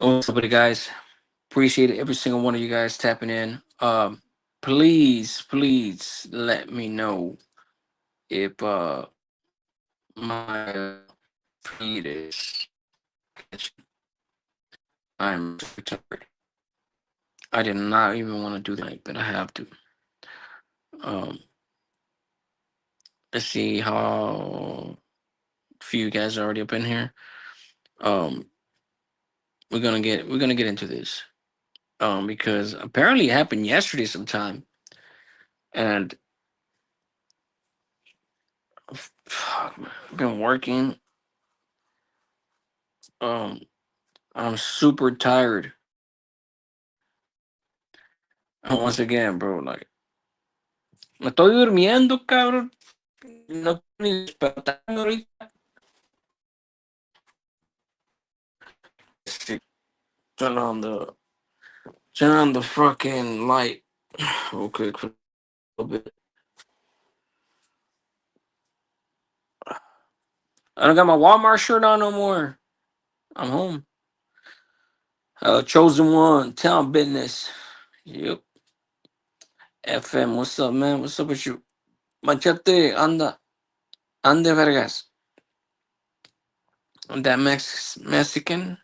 What's up, guys? Appreciate every single one of you guys tapping in. Please let me know if my feed is catching. I'm super tired. I did not even want to do that, but I have to. Um, let's see how few you guys are already up in here. Um, we're gonna get into this. Because apparently it happened yesterday sometime, and fuck, man, I've been working. Um, I'm super tired. Once again, bro, like me estoy durmiendo, cabrón. No quiero ni despertarme ahorita. Sí, turn on the turn on the fucking light real quick for a little bit. I don't got my Walmart shirt on no more. I'm home. Chosen one, town business. Yep. FM, what's up, man? What's up with you? Machete, ande vergas. That Mexican?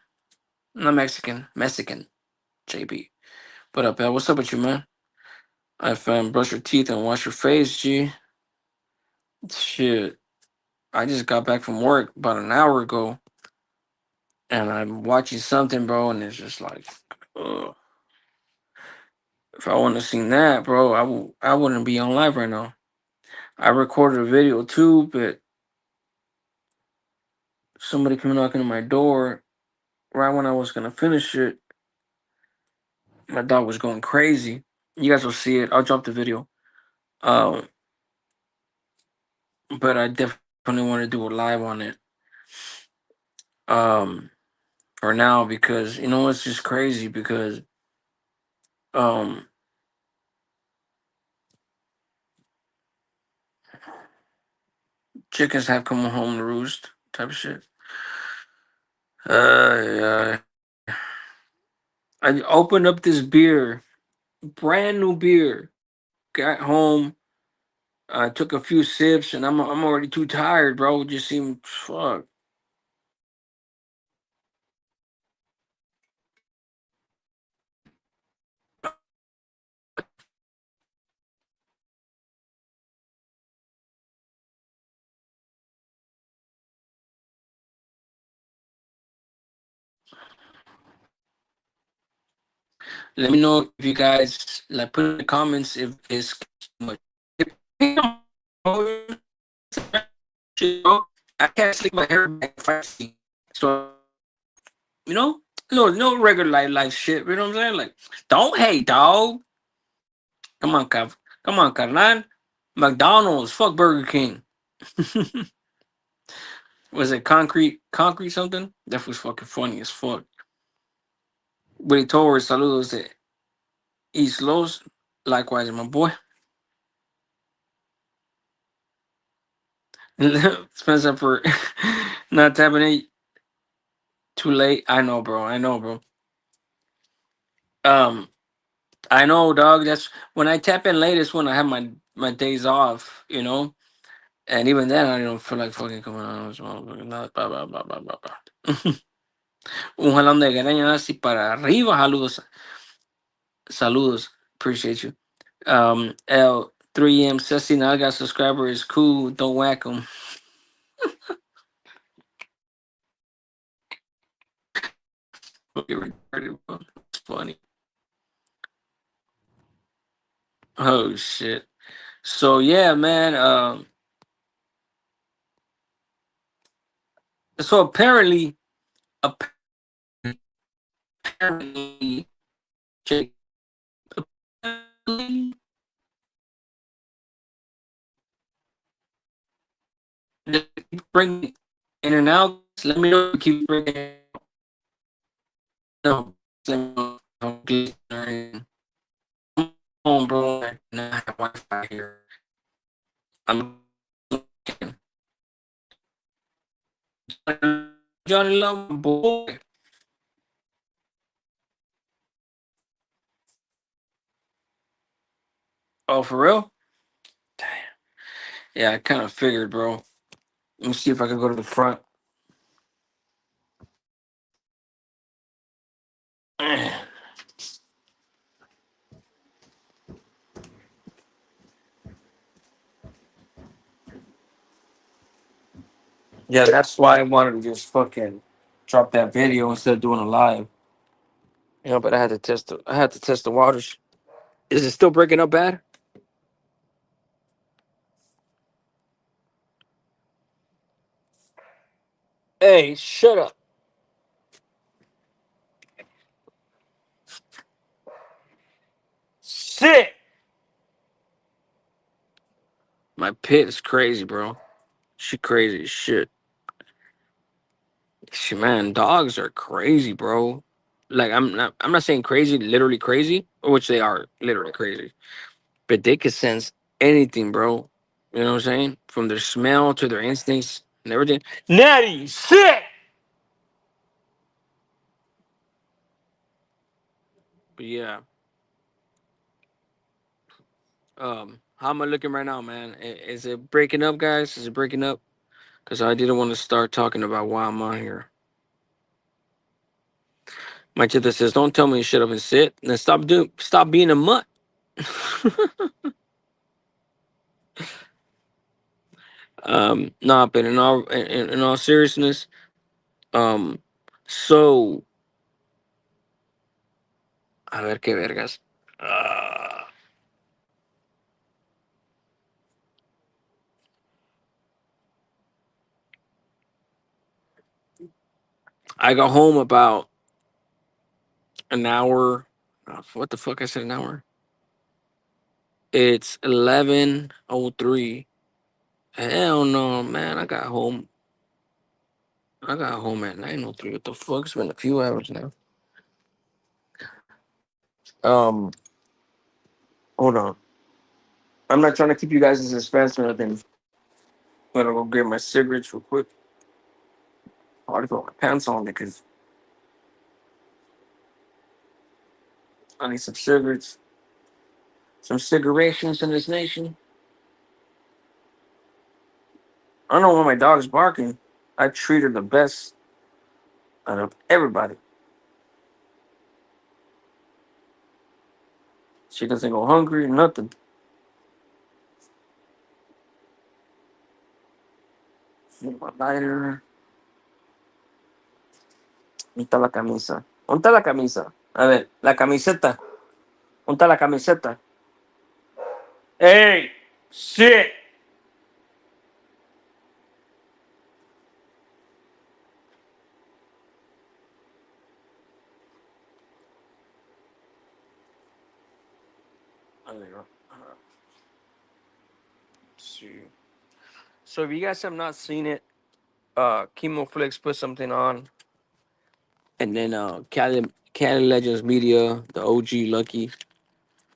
Not Mexican, Mexican. JB. What up, pal? What's up with you, man? FM, brush your teeth and wash your face, G. Shit. I just got back from work about an hour ago, and I'm watching something, bro, and it's just like, ugh. If I wouldn't have seen that, bro, I wouldn't be on live right now. I recorded a video too, but somebody came knocking on my door right when I was gonna finish it. My dog was going crazy. You guys will see it. I'll drop the video. Um, but I definitely want to do a live on it. Um, for now because it's just crazy because um chickens have come home to roost type of shit. Yeah. I opened up this beer, brand new beer. Got home, I took a few sips, and I'm already too tired, bro. It just seemed fuck. Let me know if you guys like put in the comments if it's too much. Shit, bro. I can't slick my hair back if I see. So you know, no regular life shit. You know what I'm saying? Like, don't hate, dog. Come on, Come on, carnal. McDonald's, fuck Burger King. Was it concrete something? That was fucking funny as fuck. But he told her saludos to East Los. Likewise, my boy. Spencer for not tapping it too late. I know, bro. I know, bro. Um, I know, dog. That's when I tap in late is when I have my days off, And even then, I don't feel like fucking coming on. Blah, blah, blah, blah, blah, blah, blah. Un jalón de greñas así para arriba. Saludos. Appreciate you. L 3M Ceci, now I got subscriber is cool. Don't whack them. It's funny. Oh shit. So yeah, man. So apparently, Jake, apparently, just keep bringing in and out. Let me know if you keep bringing. No, let me know if I'm glitching. I'm home, bro. I have Wi-Fi here. I'm Johnny Love, boy. Oh, for real? Damn. Yeah, I kind of figured, bro. Let me see if I can go to the front. Yeah, that's why I wanted to just fucking drop that video instead of doing a live. You know, but I had to test the waters. Is it still breaking up bad? Hey, shut up. Shit. My pit is crazy, bro. She crazy as shit. Shit, man, dogs are crazy, bro. Like I'm not saying crazy, literally crazy, which they are literally crazy. But they can sense anything, bro. You know what I'm saying? From their smell to their instincts and everything. Natty, shit. But yeah, how am I looking right now, man? Is it breaking up, guys? Is it breaking up? Because I didn't want to start talking about why I'm on here. My chita says, "Don't tell me to shut up and sit. And stop being a mutt." Nah, but in all seriousness, um, so a ver qué vergas. I got home about an hour. What the fuck? I said an hour. It's 11:03. Hell no, man! I got home at 9:03. What the fuck? It's been a few hours now. Um, hold on. I'm not trying to keep you guys in suspense or nothing. But I'll go get my cigarettes real quick. I already put my pants on because I need some cigarettes, some cigarations in this nation. I don't know when my dog's barking. I treat her the best out of everybody. She doesn't go hungry or nothing. My lighter. ¿Dónde está la camisa? ¿Dónde está la camisa? A ver, la camiseta. ¿Dónde está la camiseta? Hey, shit. There you go. See. So if you guys have not seen it, Kimo Flicks put something on, and then Cali Legends Media, the OG Lucky,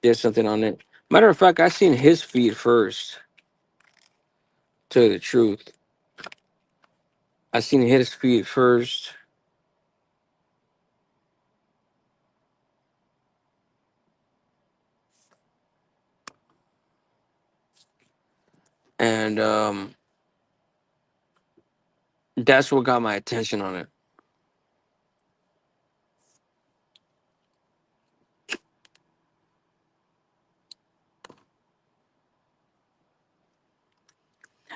did something on it. Matter of fact, I seen his feed first. To tell you the truth, I seen his feed first, and that's what got my attention on it.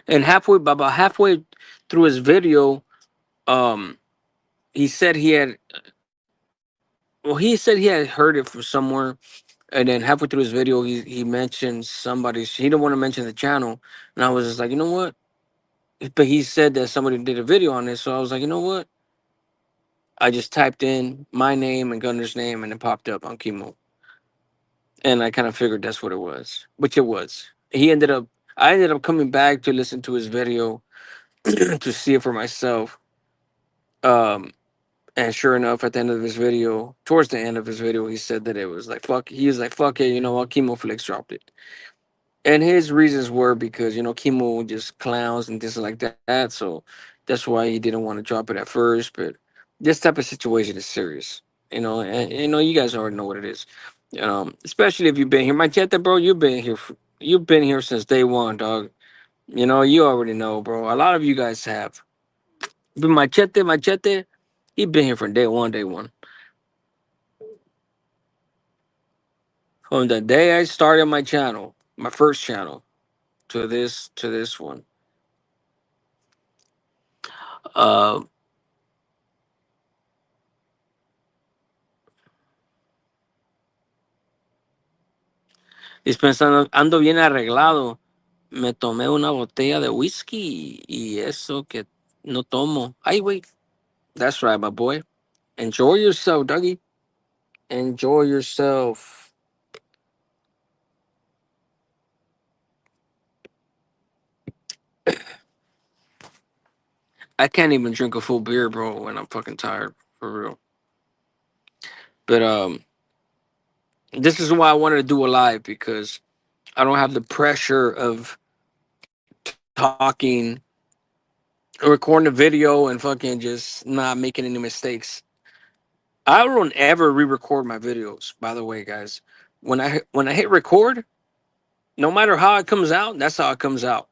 And about halfway through his video, um, he said he had, well, he said he had heard it from somewhere, and then halfway through his video, he mentioned somebody. He didn't want to mention the channel, and I was just like, you know what? But he said that somebody did a video on this, so I was like, you know what? I just typed in my name and Gunner's name, and it popped up on Kimo, and I kind of figured that's what it was, which it was. I ended up coming back to listen to his video to see it for myself. Um, and sure enough, at the end of his video, towards the end of his video, he said that it was like fuck. He was like fuck it, you know what? Chemo Flex dropped it, and his reasons were because Chemo just clowns and things like that. So that's why he didn't want to drop it at first. But this type of situation is serious, and you guys already know what it is. Especially if you've been here. Machete, bro, you've been here since day one, dog. You already know, bro. A lot of you guys have. But Machete, he been here from day one, day one. From the day I started my channel, my first channel, to this one. Uh, dispensando, ando bien arreglado. Me tomé una botella de whisky y eso que no tomo. Ay, wait. That's right, my boy. Enjoy yourself, Dougie. Enjoy yourself. I can't even drink a full beer, bro, when I'm fucking tired, for real. But this is why I wanted to do a live because I don't have the pressure of talking, recording a video, and fucking just not making any mistakes. I don't ever re-record my videos. By the way, guys, when I hit record, no matter how it comes out, that's how it comes out.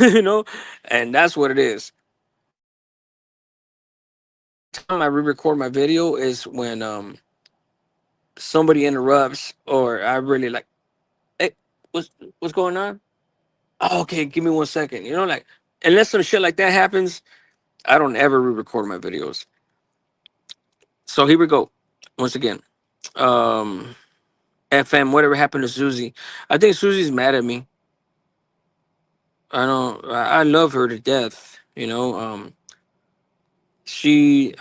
you know, and that's what it is. Time I re-record my video is when somebody interrupts or I really like, hey, what's going on? Oh, okay, give me 1 second. Like unless some shit like that happens, I don't ever re-record my videos. So here we go. Once again, um, FM. Whatever happened to Susie? I think Susie's mad at me. I don't. I love her to death. She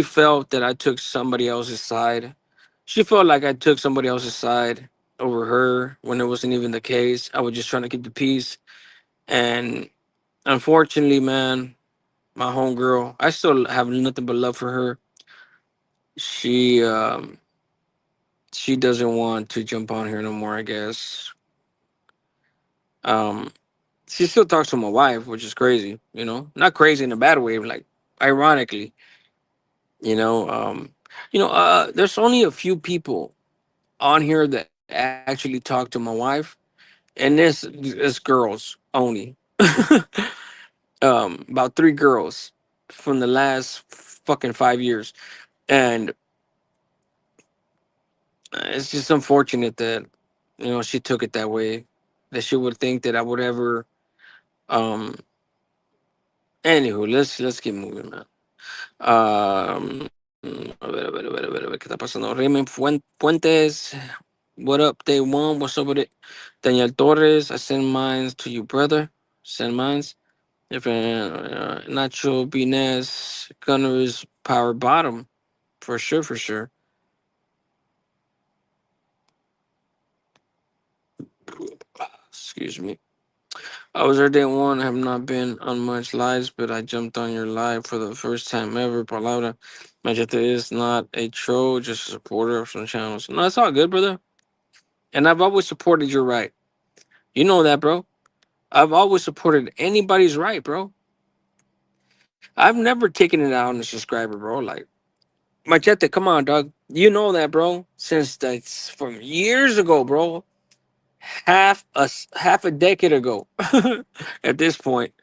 felt that I took somebody else's side. She felt like I took somebody else's side over her when it wasn't even the case. I was just trying to keep the peace. And unfortunately, man, my homegirl, I still have nothing but love for her. She she doesn't want to jump on here no more, I guess. Um she still talks to my wife, which is crazy, Not crazy in a bad way, like ironically, you know. There's only a few people on here that actually talk to my wife, and this girls only. About three girls from the last fucking 5 years, and it's just unfortunate that she took it that way. That she would think that I would ever. Um. Anywho, let's keep moving, man. A ver, ¿qué está pasando? Raymond Puentes, what up, day one? What's up with it? Daniel Torres, I send mines to you, brother. Send mines. If Nacho Bines, Gunners, power bottom. For sure, for sure. Excuse me. I was there day one. I have not been on much lives, but I jumped on your live for the first time ever. Palabra. Majete is not a troll, just a supporter of some channels. No, it's all good, brother. And I've always supported your right. You know that, bro. I've always supported anybody's right, bro. I've never taken it out on a subscriber, bro. Like, Machete, come on, dog. You know that, bro. Since that's from years ago, bro. Half a decade ago. At this point,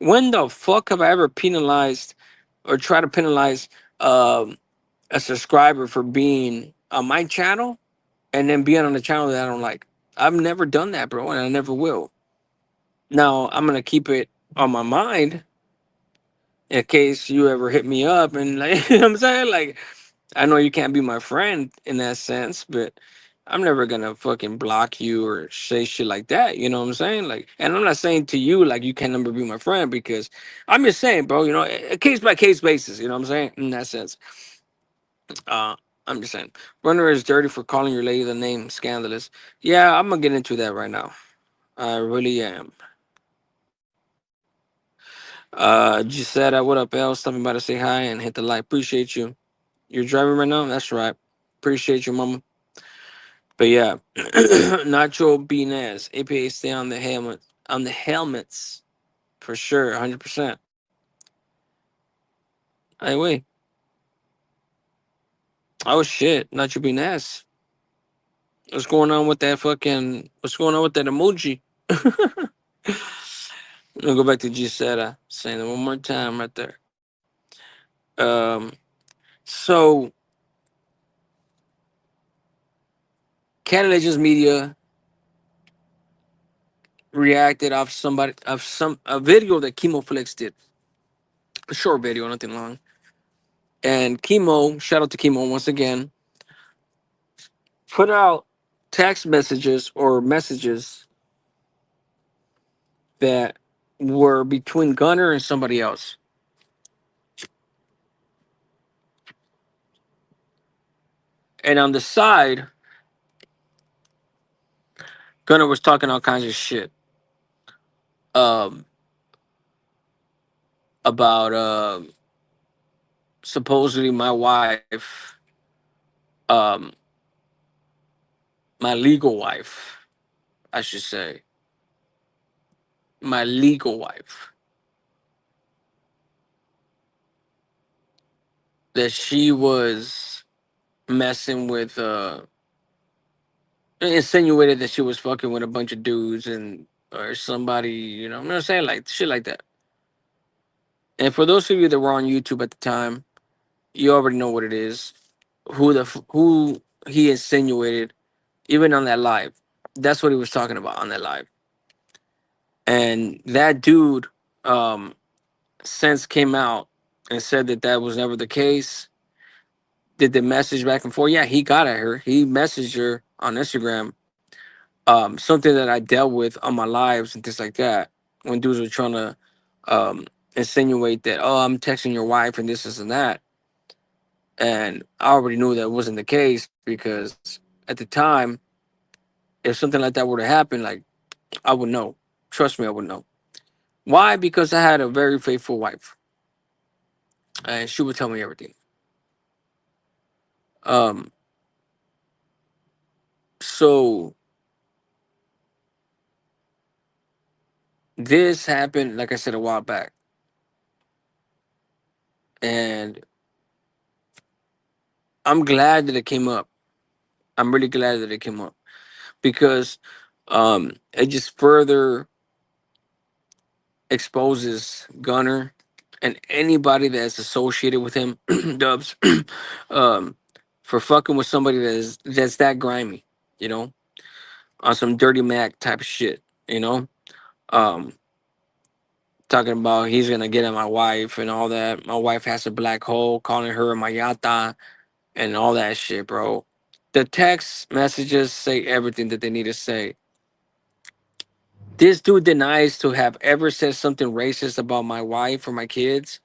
when the fuck have I ever penalized or try to penalize um, a subscriber for being on my channel and then being on the channel that I don't like? I've never done that, bro, and I never will. Now I'm gonna keep it on my mind in case you ever hit me up and like you know what I'm saying, like I know you can't be my friend in that sense, but I'm never gonna fucking block you or say shit like that. You know what I'm saying? Like, and I'm not saying to you like you can never be my friend because I'm just saying, bro. A case by case basis. You know what I'm saying? In that sense, uh, I'm just saying. Runner is dirty for calling your lady the name scandalous. Yeah, I'm gonna get into that right now. I really am. Gisetta, what up, L? Stopping by to say hi and hit the like. Appreciate you. You're driving right now? That's right. Appreciate you, mama. But yeah, Nacho Beanaz, APA stay on the helmets for sure, 100%. Hey, wait. Oh shit, Nacho Beanaz. What's going on with that fucking? What's going on with that emoji? Let me go back to Gisetta, saying it one more time right there. Um, so Canada's media reacted off somebody of some a video that Chemo Flex did, a short video, nothing long. And Chemo, shout out to Chemo once again, put out text messages or messages that were between Gunner and somebody else. And on the side, Gunner was talking all kinds of shit um, about supposedly my wife, um, my legal wife, I should say, my legal wife, that she was messing with, insinuated that she was fucking with a bunch of dudes and or somebody, you know, I'm saying like shit like that. And for those of you that were on YouTube at the time, you already know what it is. Who he insinuated, even on that live. That's what he was talking about on that live. And that dude, um, since came out and said that that was never the case. Did the message back and forth? Yeah, he got at her. He messaged her on Instagram. Something that I dealt with on my lives and things like that. When dudes were trying to insinuate that, oh, I'm texting your wife and this and that. And I already knew that wasn't the case because at the time, if something like that were to happen, like I would know. Trust me, I would know. Why? Because I had a very faithful wife, and she would tell me everything. Um, so this happened, like I said, a while back, and I'm glad that it came up. I'm really glad that it came up because it just further exposes Gunner and anybody that's associated with him, Dubs, um, for fucking with somebody that's that grimy, you know, on some dirty Mac type of shit, you know. Um, Talking about he's gonna get at my wife and all that. My wife has a black hole, calling her a mayata and all that shit, bro. The text messages say everything that they need to say. This dude denies to have ever said something racist about my wife or my kids,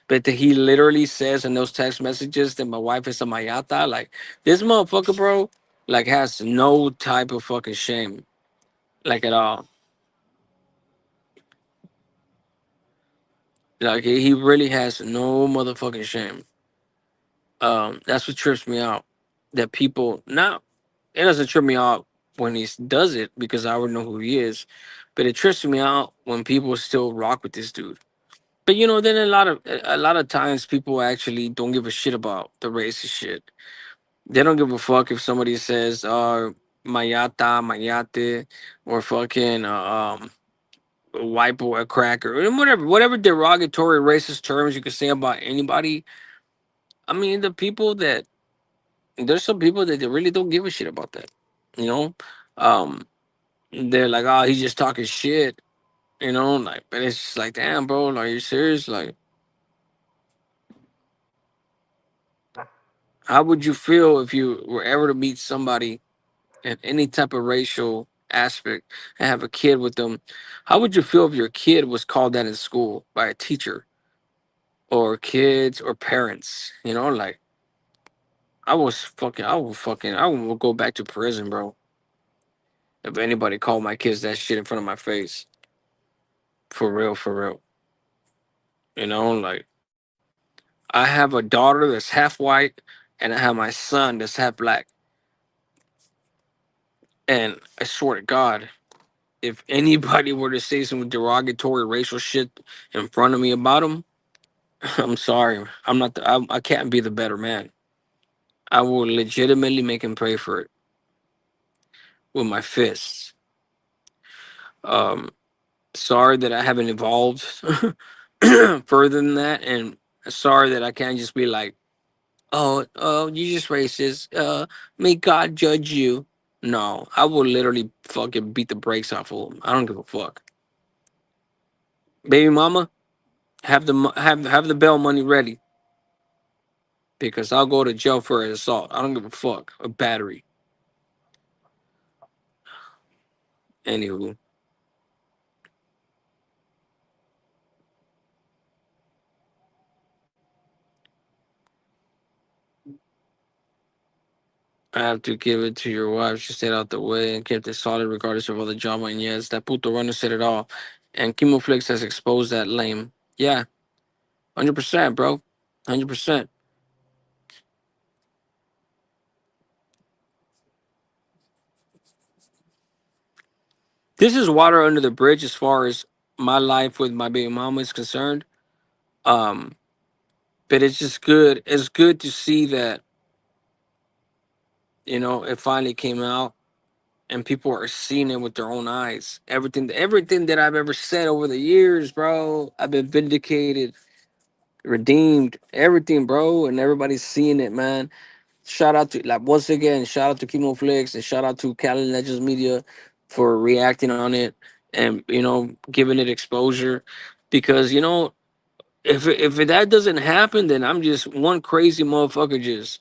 but that he literally says in those text messages that my wife is a mayata. Like this motherfucker, bro, like has no type of fucking shame, like at all. Like he really has no motherfucking shame. That's what trips me out. That people now it doesn't trip me out when he does it because I already know who he is, but it trips me out when people still rock with this dude. But you know, then a lot of times people actually don't give a shit about the racist shit. They don't give a fuck if somebody says mayata, mayate, or fucking white boy, cracker, and whatever derogatory racist terms you can say about anybody. I mean, the people that there's some people that they really don't give a shit about that. You know, um, they're like, oh, he's just talking shit. You know, like, but it's just like, damn, bro, like, are you serious? Like, how would you feel if you were ever to meet somebody in any type of racial aspect and have a kid with them? How would you feel if your kid was called that in school by a teacher or kids or parents? You know, like, I would go back to prison, bro. If anybody called my kids that shit in front of my face, for real, for real. You know, like I have a daughter that's half white, and I have my son that's half black. And I swear to God, if anybody were to say some derogatory racial shit in front of me about him, I'm sorry. I'm not. I can't be the better man. I will legitimately make him pay for it. with my fists. Um, Sorry that I haven't evolved further than that, and sorry that I can't just be like, oh, you just racist. May God judge you. No, I will literally fucking beat the brakes off of them. I don't give a fuck. Baby mama, have the bail money ready because I'll go to jail for assault. I don't give a fuck. A battery. Anywho, I have to give it to your wife. She stayed out the way and kept it solid regardless of all the drama. And yes, that puto runner said it all. And Kimo Flix has exposed that lame. Yeah, 100%, bro. 100%. This is water under the bridge as far as my life with my baby mama is concerned. Um, but it's just good. It's good to see that, it finally came out and people are seeing it with their own eyes. Everything that I've ever said over the years, bro, I've been vindicated, redeemed, everything, bro, and everybody's seeing it, man. Shout out to, like, once again, shout out to Kimo Flix and shout out to Cali Legends Media for reacting on it and giving it exposure because if that doesn't happen, then I'm just one crazy motherfucker just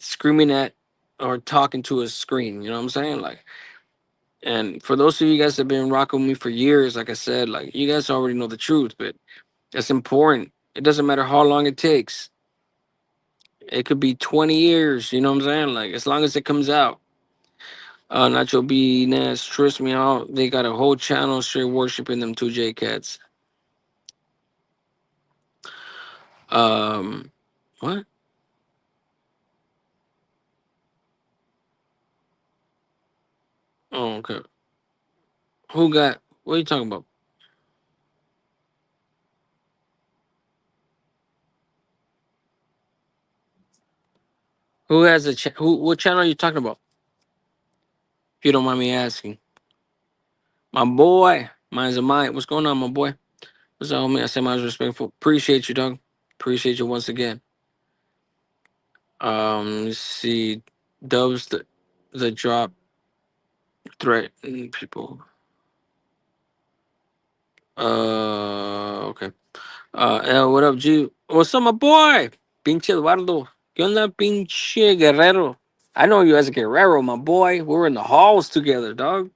screaming at or talking to a screen. You know what I'm saying? Like, and for those of you guys that have been rocking with me for years, like I said, like you guys already know the truth, but that's important. It doesn't matter how long it takes. It could be 20 years. You know what I'm saying? Like as long as it comes out. Nacho B Ness, trust me out. They got a whole channel straight worshiping them two J cats. Um, what? Oh, okay. Who got? What are you talking about? Who has a who? What channel are you talking about? If you don't mind me asking, my boy, mine's a mine. What's going on, my boy? What's up, homie? I say mine's respectful. Appreciate you, dog. Appreciate you once again. Let's see, Dubs the drop threat people. Okay. What up, G? What's up, my boy? Pinche Eduardo. ¿Qué onda, pinche Guerrero? I know you as a Guerrero, my boy. We were in the halls together, dog.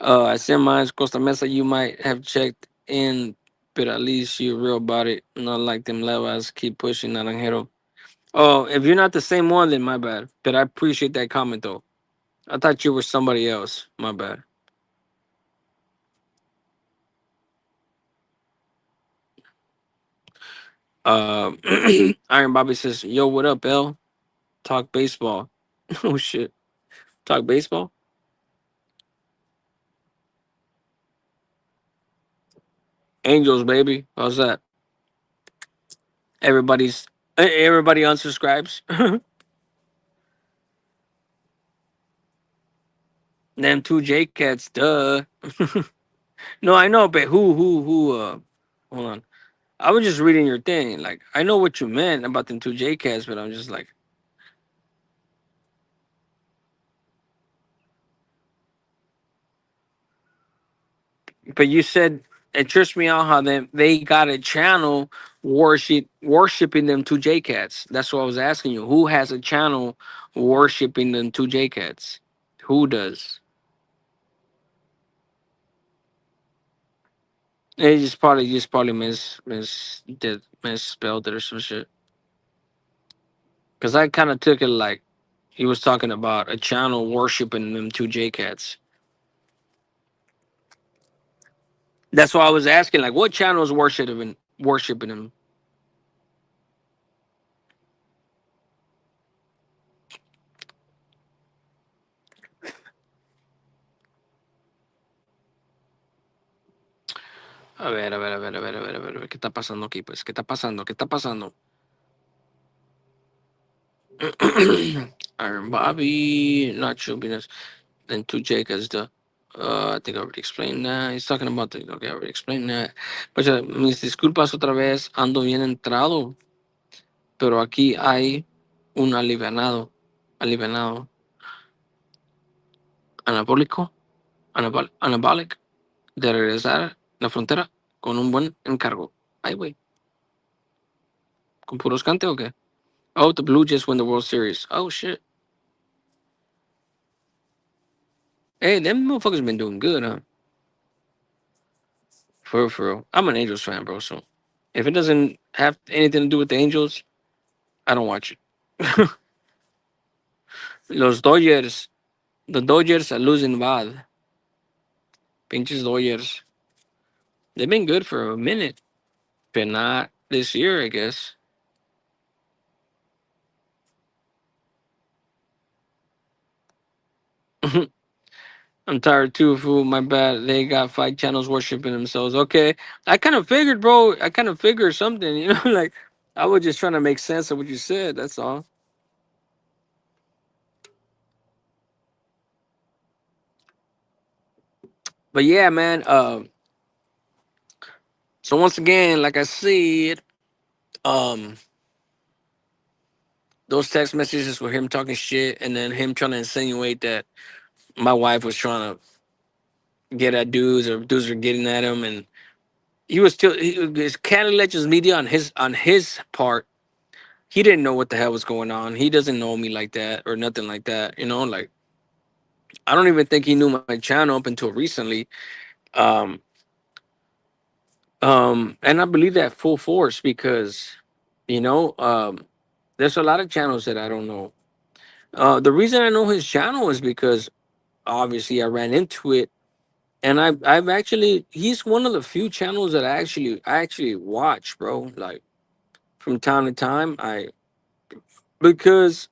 I sent mine Costa Mesa. You might have checked in, but at least you're real about it. Not like them levas keep pushing Naranjero. Oh, if you're not the same one, then my bad. But I appreciate that comment, though. I thought you were somebody else. My bad. Um, Iron Bobby says, "Yo, what up, L? Talk baseball." Oh shit, talk baseball. Angels, baby. How's that? Everybody's everybody unsubscribes. Them two J cats, duh. No, I know, but who? Hold on. I was just reading your thing. Like, I know what you meant about them two J cats, but I'm just like, but you said it trips me out how they got a channel worshiping them two J cats. That's what I was asking you. Who has a channel worshiping them two J cats? Who does? They just probably misspelled it or some shit. Because I kind of took it like he was talking about a channel worshiping them two J cats. That's why I was asking, like, what channel is worshiping him? A ver, ¿qué está pasando aquí? Pues, ¿qué está pasando? ¿Qué está pasando? Iron Bobby, Nacho Venus. and two Jacobs. The I think I already explained that. He's talking about the. Okay, I already explained that. Pues mis disculpas otra vez. Ando bien entrado, pero aquí hay un alivianado, anabólico, anabolic de regresar la frontera con un buen encargo. Ay, güey, con puros cante o qué? Oh, the Blue just won the World Series. Oh shit. Hey, them motherfuckers been doing good, huh? For real. I'm an Angels fan, bro. So if it doesn't have anything to do with the Angels, I don't watch it. Los Dodgers, the Dodgers are losing bad. Pinches Dodgers. They've been good for a minute, but not this year, I guess. I'm tired too, fool. My bad. They got five channels worshiping themselves. Okay. I kind of figured, bro. I kind of figured something, like I was just trying to make sense of what you said. That's all. But yeah, man. So once again, like I said, um, those text messages were him talking shit, and then him trying to insinuate that my wife was trying to get at dudes, or dudes were getting at him, and he was still his Cali Legends media on his part. He didn't know what the hell was going on. He doesn't know me like that or nothing like that. Like I don't even think he knew my channel up until recently. Um, and I believe that full force because you know, there's a lot of channels that I don't know. The reason I know his channel is because obviously I ran into it, and I've actually he's one of the few channels that I actually watch, bro. Like from time to time, I because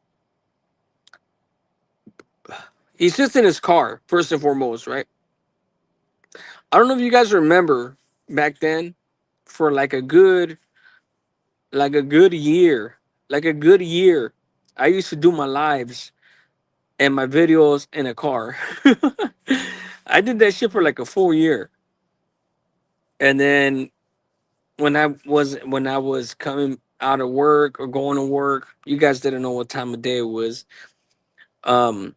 he sits in his car first and foremost, right? I don't know if you guys remember back then, for like a good year, I used to do my lives and my videos in a car. I did that shit for like a full year, and then when I was coming out of work or going to work, you guys didn't know what time of day it was. Um,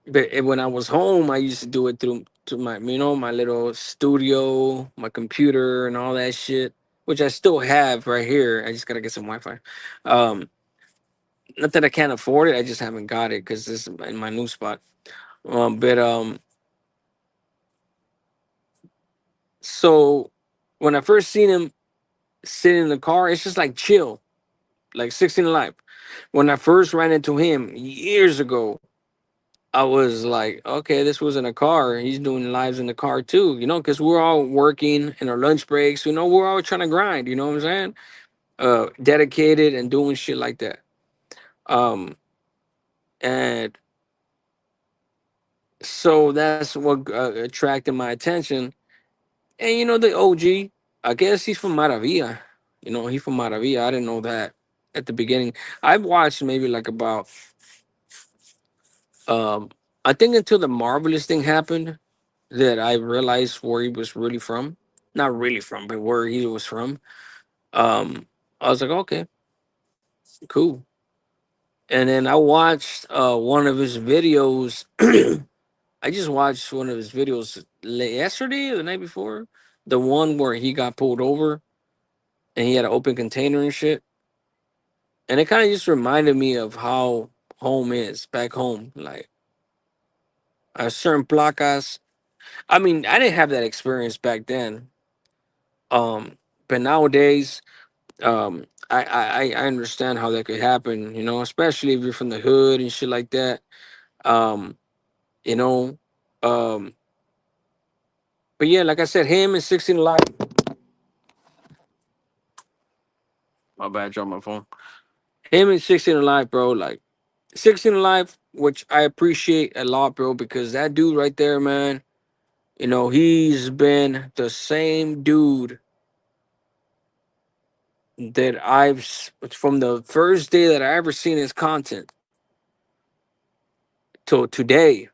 but when I was home, I used to do it through to my little studio, my computer, and all that shit, which I still have right here. I just gotta get some Wi-Fi. Um, Not that I can't afford it, I just haven't got it because this is in my new spot. But so when I first seen him sitting in the car, it's just like chill, like 16 Alive. When I first ran into him years ago, I was like, okay, this was in a car. He's doing lives in the car too, because we're all working in our lunch breaks. We're all trying to grind. You know what I'm saying? Dedicated and doing shit like that. Um, and so that's what attracted my attention. And the OG, I guess he's from Maravilla. He's from Maravilla. I didn't know that at the beginning. I've watched maybe like about um, I think until the marvelous thing happened that I realized where he was really from. Not really from, but where he was from. I was like, okay, cool. And then I watched one of his videos. I just watched one of his videos yesterday or the night before. The one where he got pulled over and he had an open container and shit. And it kind of just reminded me of how home is back home. Like certain placas. I mean, I didn't have that experience back then. But nowadays, I understand how that could happen. Especially if you're from the hood and shit like that. Um, you know, um, but yeah, like I said, him and 16 Alive. My bad, dropped my phone. Him and 16 Alive, bro. Like 16 Alive, which I appreciate a lot, bro, because that dude right there, man. He's been the same dude that from the first day that I ever seen his content. till today.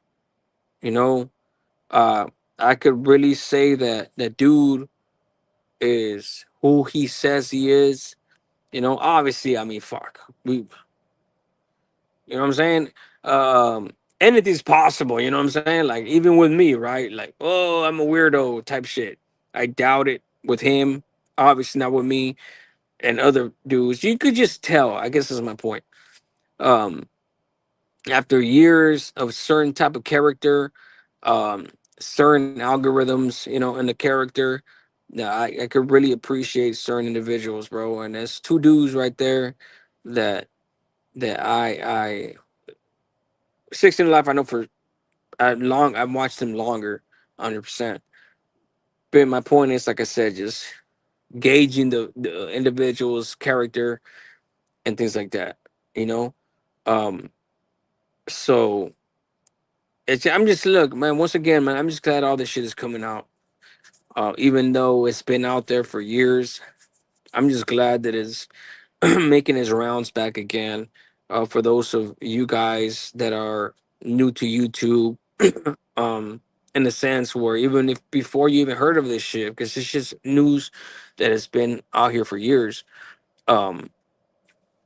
You know, uh, I could really say that that dude is who he says he is. Obviously, I mean, fuck, you know what I'm saying? Anything's possible. You know what I'm saying? Like even with me, right? Like, oh, I'm a weirdo type shit. I doubt it with him. Obviously, not with me and other dudes. You could just tell. I guess is my point. Um, After years of certain type of character, um, certain algorithms, in the character, yeah, I could really appreciate certain individuals, bro. And there's two dudes right there that I 16 Life. I know for long. I've watched them longer, 100%. But my point is, like I said, just gauging the individual's character and things like that. You know, um, so I'm just look, man. Once again, man, I'm just glad all this shit is coming out. Even though it's been out there for years, I'm just glad that it's making his rounds back again. For those of you guys that are new to YouTube, um, in the sense where even if before you even heard of this shit, because it's just news that has been out here for years. Um,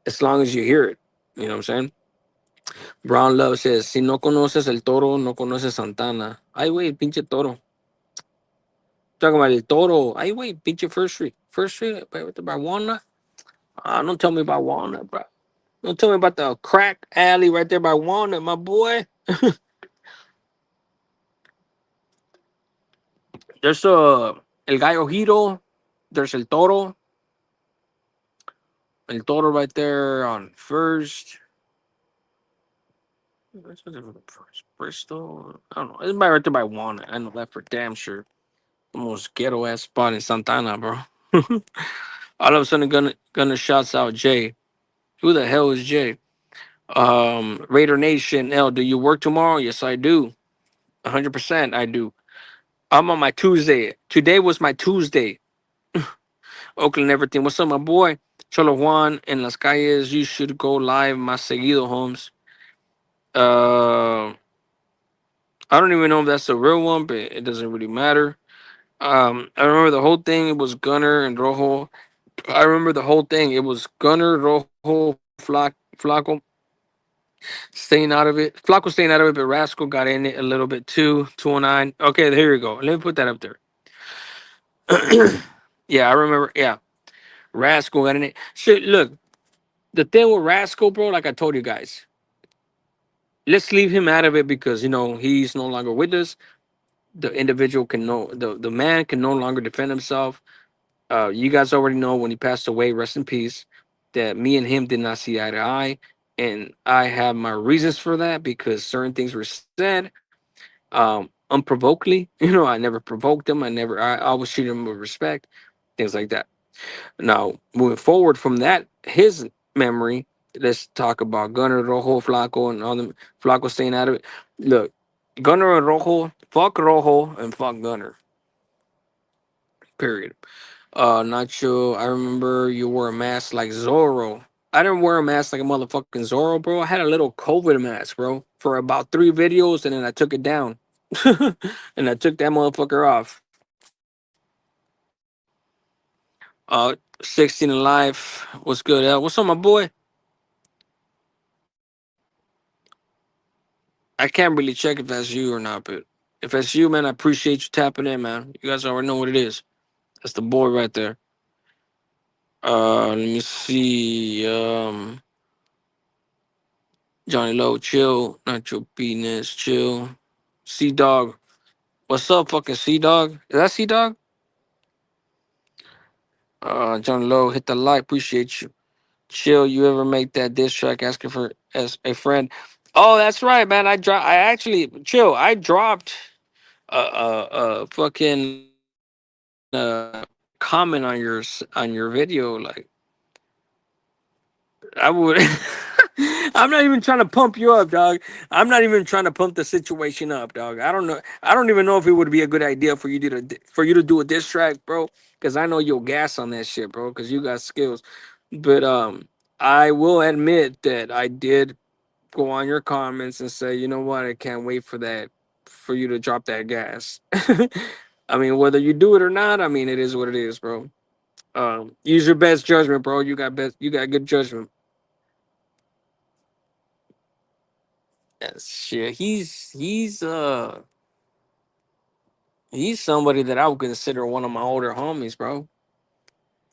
as long as you hear it, you know what I'm saying? Brown Love says, si no conoces el toro, no conoces Santana. Ay, güey, pinche toro. Talking about el toro. Ay, wait, pinche First Street. First Street by Walnut. Don't tell me about Walnut, bro. Don't tell me about the crack alley right there by Walnut, my boy. There's El Gallo Giro. There's El Toro right there on First. What's the difference? First Bristol. I don't know. It's right there by Walnut. I know that for damn sure. The most ghetto ass spot in Santana, bro. All of a sudden, gonna shouts out Jay. Who the hell is Jay? Raider Nation. L, do you work tomorrow? Yes, I do. 100%. I do. I'm on my Tuesday. Today was my Tuesday. Oakland, everything. What's up, my boy? Cholo Juan en las calles. You should go live más seguido, Holmes. Uh, I don't even know if that's the real one, but it doesn't really matter. I remember the whole thing. It was Gunner and Rojo. I remember the whole thing. It was Gunner, Rojo, Flaco staying out of it. Flaco staying out of it, but Rascal got in it a little bit too. 209. Okay, here we go. Let me put that up there. Yeah, I remember. Yeah, Rascal got in it. Shit, look, the thing with Rascal, bro, like I told you guys, let's leave him out of it because he's no longer with us. The individual can no the man can no longer defend himself. You guys already know when he passed away, rest in peace, that me and him did not see eye to eye. And I have my reasons for that because certain things were said unprovokedly. I never provoked him. I always treated him with respect, things like that. Now, moving forward from that, his memory, let's talk about Gunner, Rojo, Flaco, and all them. Flaco staying out of it. Look, Gunner and Rojo, and fuck Gunner. Period. Nacho, I remember you wore a mask like Zorro. I didn't wear a mask like a motherfucking Zorro, bro. I had a little COVID mask, bro, for about 3 videos, and then I took it down. And I took that motherfucker off. 16 in life. What's good, L? What's up, my boy? I can't really check if that's you or not, but if that's you, man, I appreciate you tapping in, man. You guys already know what it is. That's the boy right there. Let me see. Johnny Low, chill. Not your penis, chill. Sea Dog. What's up, fucking Sea Dog? Is that Sea Dog? Johnny Low, hit the like. Appreciate you. Chill. You ever make that diss track asking for as a friend? Oh, that's right, man. I actually chill. I dropped fucking comment on your video. Like I would. I'm not even trying to pump you up, dog. I'm not even trying to pump the situation up, dog. I don't know. I don't even know if it would be a good idea for you to do a diss track, bro. Because I know you'll gas on that shit, bro. Because you got skills. But I will admit that I did go on your comments and say, you know what, I can't wait for that, for you to drop that gas. I mean, whether you do it or not, I mean, it is what it is, bro. Use your best judgment, bro. You got good judgment. Yes, shit. He's somebody that I would consider one of my older homies, bro.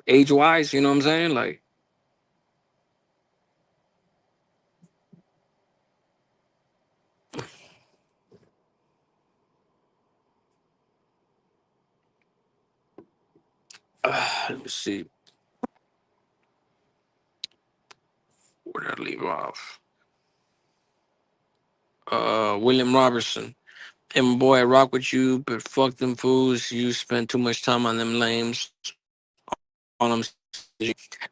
Age wise, you know what I'm saying? Like, let me see. Where did I leave off? William Robertson. And boy, I rock with you, but fuck them fools. You spend too much time on them lames. On them.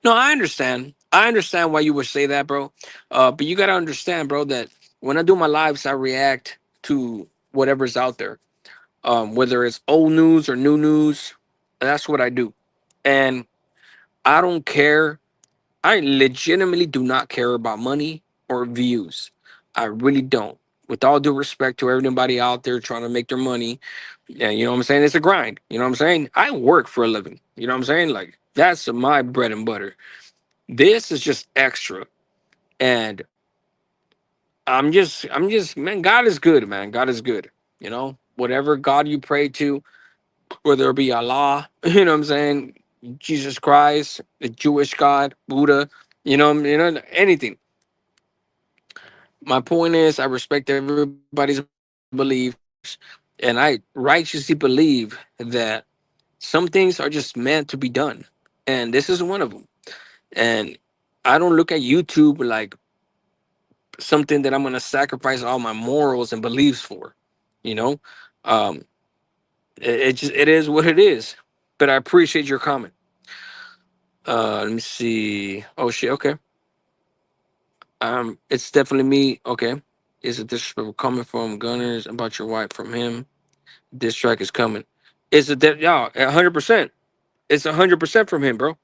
No, I understand. I understand why you would say that, bro. But you gotta understand, bro, that when I do my lives, I react to whatever's out there. Whether it's old news or new news, that's what I do. And I don't care. I legitimately do not care about money or views. I really don't. With all due respect to everybody out there trying to make their money, yeah, you know what I'm saying? It's a grind. You know what I'm saying? I work for a living. You know what I'm saying? Like, that's my bread and butter. This is just extra. And man, God is good, man. God is good. You know, whatever God you pray to, whether it be Allah, you know what I'm saying? Jesus Christ, the Jewish God, Buddha, anything. My point is, I respect everybody's beliefs, and I righteously believe that some things are just meant to be done, and this is one of them. And I don't look at YouTube like something that I'm gonna sacrifice all my morals and beliefs for. You know, um, it is what it is. But I appreciate your comment. Let me see. Oh shit. Okay. It's definitely me. Okay. Is it disrespectful coming from Gunners about your wife from him? This track is coming. Is it that y'all 100%? It's 100% from him, bro.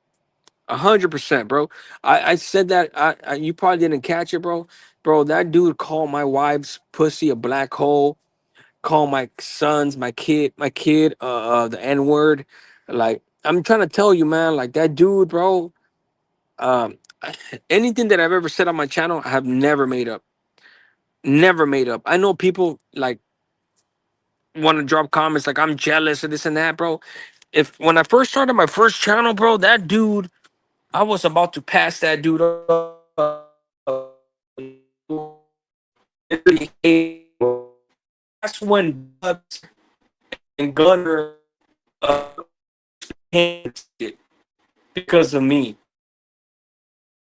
100%, bro. I said that. You probably didn't catch it, bro. Bro, that dude called my wife's pussy a black hole. Call my kid, the N word. Like, I'm trying to tell you, man. Like, that dude, bro. Um, anything that I've ever said on my channel, I have never made up. Never made up. I know people like want to drop comments like I'm jealous of this and that, bro. If when I first started my first channel, bro, that dude, I was about to pass that dude up. That's when Dubs and Gunner uh, hated it because of me.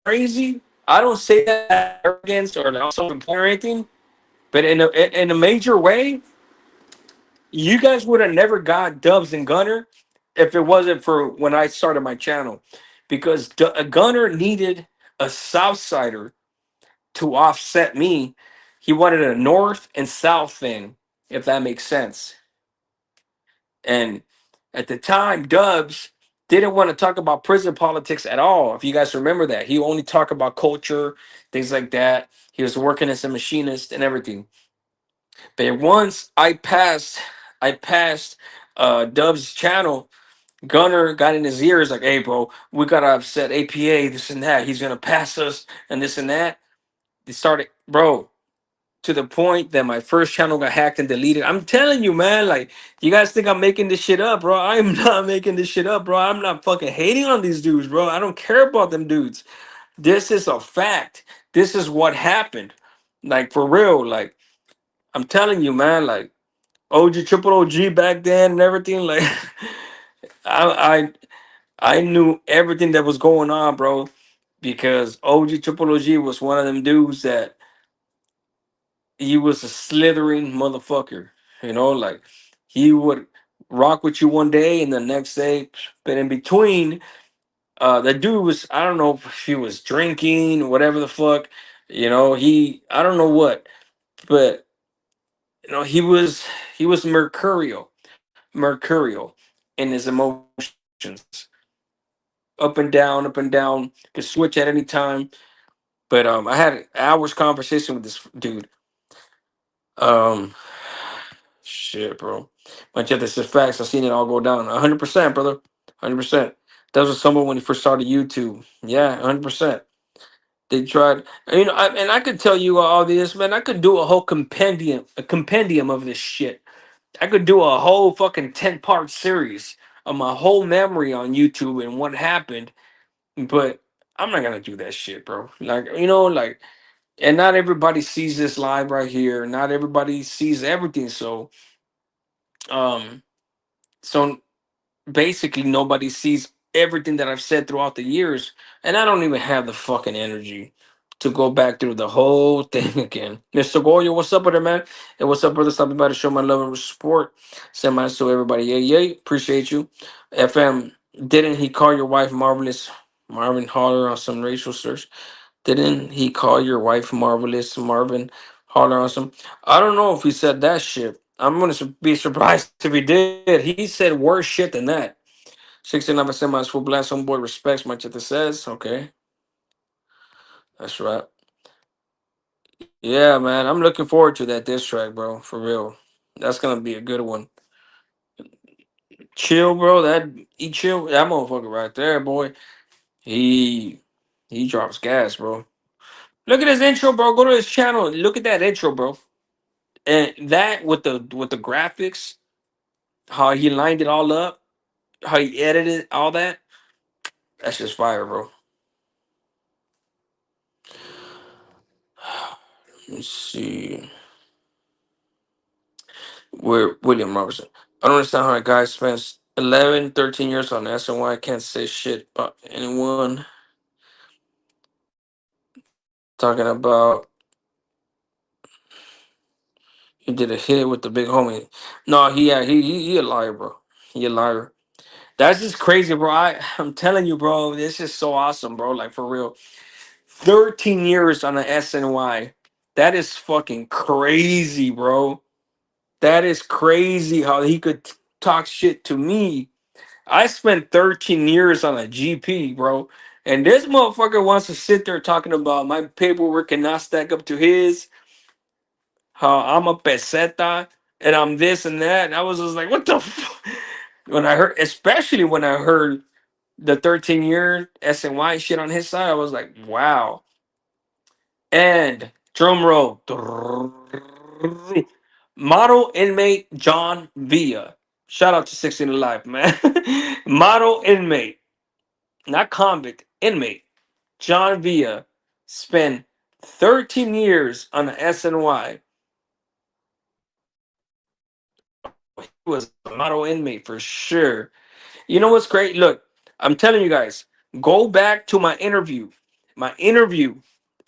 Crazy. I don't say that arrogance or like something or anything, but in a major way, you guys would have never got Dubs and Gunner if it wasn't for when I started my channel, because Gunner needed a Southsider to offset me. He wanted a North and South thing, if that makes sense. And at the time, Dubs didn't want to talk about prison politics at all. If you guys remember that, he only talked about culture, things like that. He was working as a machinist and everything. But once I passed Dubs' channel. Gunner got in his ears like, "Hey, bro, we gotta upset APA, this and that. He's gonna pass us and this and that." They started, bro, to the point that my first channel got hacked and deleted. I'm telling you, man, like, you guys think I'm making this shit up, bro. I'm not making this shit up, bro. I'm not fucking hating on these dudes, bro. I don't care about them dudes. This is a fact. This is what happened. Like, for real. Like, I'm telling you, man, like, OG triple OG back then and everything, like I I knew everything that was going on, bro, because OG triple OG was one of them dudes that he was a slithering motherfucker. Like, he would rock with you one day and the next day, but in between, that dude was, I don't know if he was drinking or whatever the fuck. I don't know what, but he was mercurial in his emotions, up and down, could switch at any time. But I had an hour's conversation with this dude. Um, shit, bro. But yeah, this is facts. I seen it all go down. 100%, brother. 100%. That was someone when he first started YouTube. Yeah, 100%. They tried, and I could tell you all this, man. I could do a compendium of this shit. I could do a whole fucking 10-part series of my whole memory on YouTube and what happened, but I'm not gonna do that shit, bro. Like, like, and not everybody sees this live right here. Not everybody sees everything. Um, so basically nobody sees everything that I've said throughout the years, and I don't even have the fucking energy to go back through the whole thing again. Mr. Goyo, what's up with it, man? And what's up, brother? Stopping by to show my love and support. Send my to everybody. Yay, yay. Appreciate you. FM, didn't he call your wife marvelous? Marvin Holler on some racial search. Didn't he call your wife marvelous? Marvin Holler on some. I don't know if he said that shit. I'm gonna be surprised if he did. He said worse shit than that. 69% my full blast homeboy respects my chita says. Okay, that's right. Yeah, man. I'm looking forward to that diss track, bro. For real. That's gonna be a good one. Chill, bro. He chill. That motherfucker right there, boy. He he drops gas, bro. Look at his intro, bro. Go to his channel. Look at that intro, bro. And that with the graphics, how he lined it all up, how he edited all that. That's just fire, bro. Let's see. Where William Robertson. I don't understand how a guy spends 11, 13 years on SNY can't say shit about anyone talking about he did a hit with the big homie. No, he a liar, bro. He a liar. That's just crazy, bro. I'm telling you, bro, this is so awesome, bro. Like for real. 13 years on the SNY. That is fucking crazy, bro. That is crazy how he could talk shit to me. I spent 13 years on a GP, bro. And this motherfucker wants to sit there talking about my paperwork cannot stack up to his, how I'm a peseta, and I'm this and that. And I was just like, what the fuck? When I heard, especially when I heard the 13-year SNY shit on his side, I was like, wow. And drum roll. Model inmate John Villa. Shout out to 16 Alive, man. Model inmate, not convict, inmate. John Villa spent 13 years on the SNY. He was a model inmate for sure. You know what's great? Look, I'm telling you guys, go back to my interview. My interview.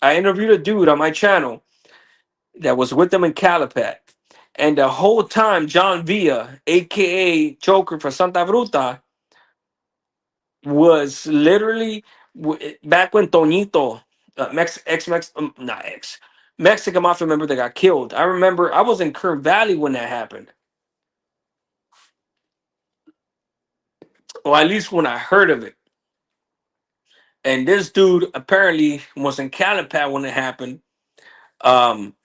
I interviewed a dude on my channel that was with them in Calipat. And the whole time, John Villa, aka Joker for Santa Bruta, was literally back when Toñito, not ex, Mexican mafia member that got killed. I remember I was in Kern Valley when that happened, or at least when I heard of it. And this dude apparently was in Calipat when it happened. Um,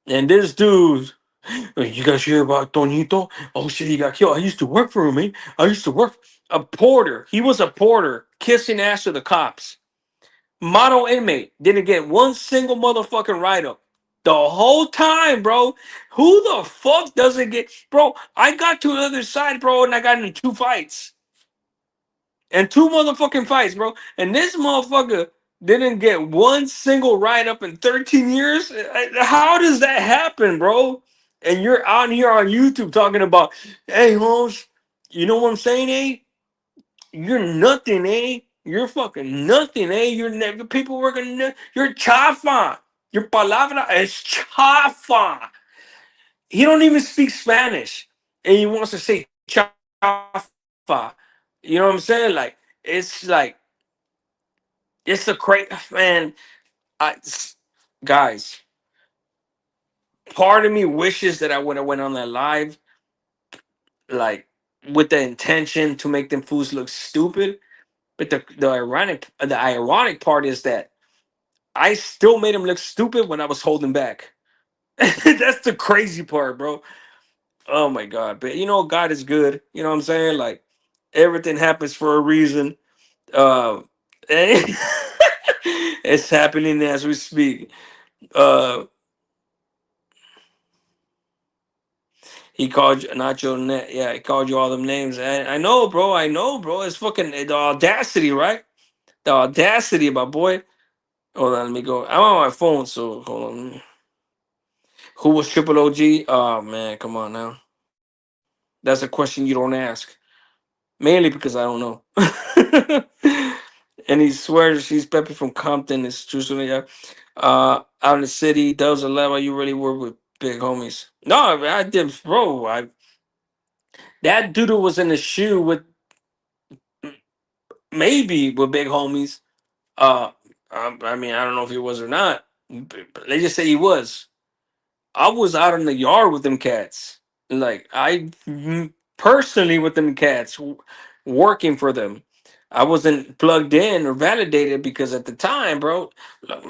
and this dude, "Hey, you guys hear about Toñito? Oh shit, he got killed. I used to work for him, man. I used to work a porter. He was a porter, kissing ass to the cops. Model inmate didn't get one single motherfucking write up the whole time, bro. Who the fuck doesn't get, bro? I got to the other side, bro, and I got in two fights and two motherfucking fights, bro. And this motherfucker didn't get one single write up in 13 years. How does that happen, bro? And you're out here on YouTube talking about, hey, Holmes, you know what I'm saying, eh? You're nothing, eh? You're fucking nothing, eh? You're never people working. You're chafa. Your palabra es chafa. He don't even speak Spanish, and he wants to say chafa. You know what I'm saying? Like it's a great man. Guys, part of me wishes that I would have went on that live, like with the intention to make them fools look stupid. But the ironic part is that I still made him look stupid when I was holding back. That's the crazy part, bro. Oh my god. But you know, God is good. You know what I'm saying? Like everything happens for a reason. And it's happening as we speak. Uh he called you Nacho Net. Yeah, he called you all them names. I know, bro. I know, bro. It's fucking the audacity, right? The audacity, my boy. Hold on, let me go. I'm on my phone, so hold on. Who was Triple OG? Oh man, come on now. That's a question you don't ask. Mainly because I don't know. And he swears she's Pepe from Compton. It's true. So yeah. Out in the city, those 11. You really were with big homies. No, I did, bro. That dude was in the shoe with maybe with big homies. Uh, I mean, I don't know if he was or not. But they just say he was. I was out in the yard with them cats. Like personally with them cats, working for them. I wasn't plugged in or validated because at the time, bro. Look,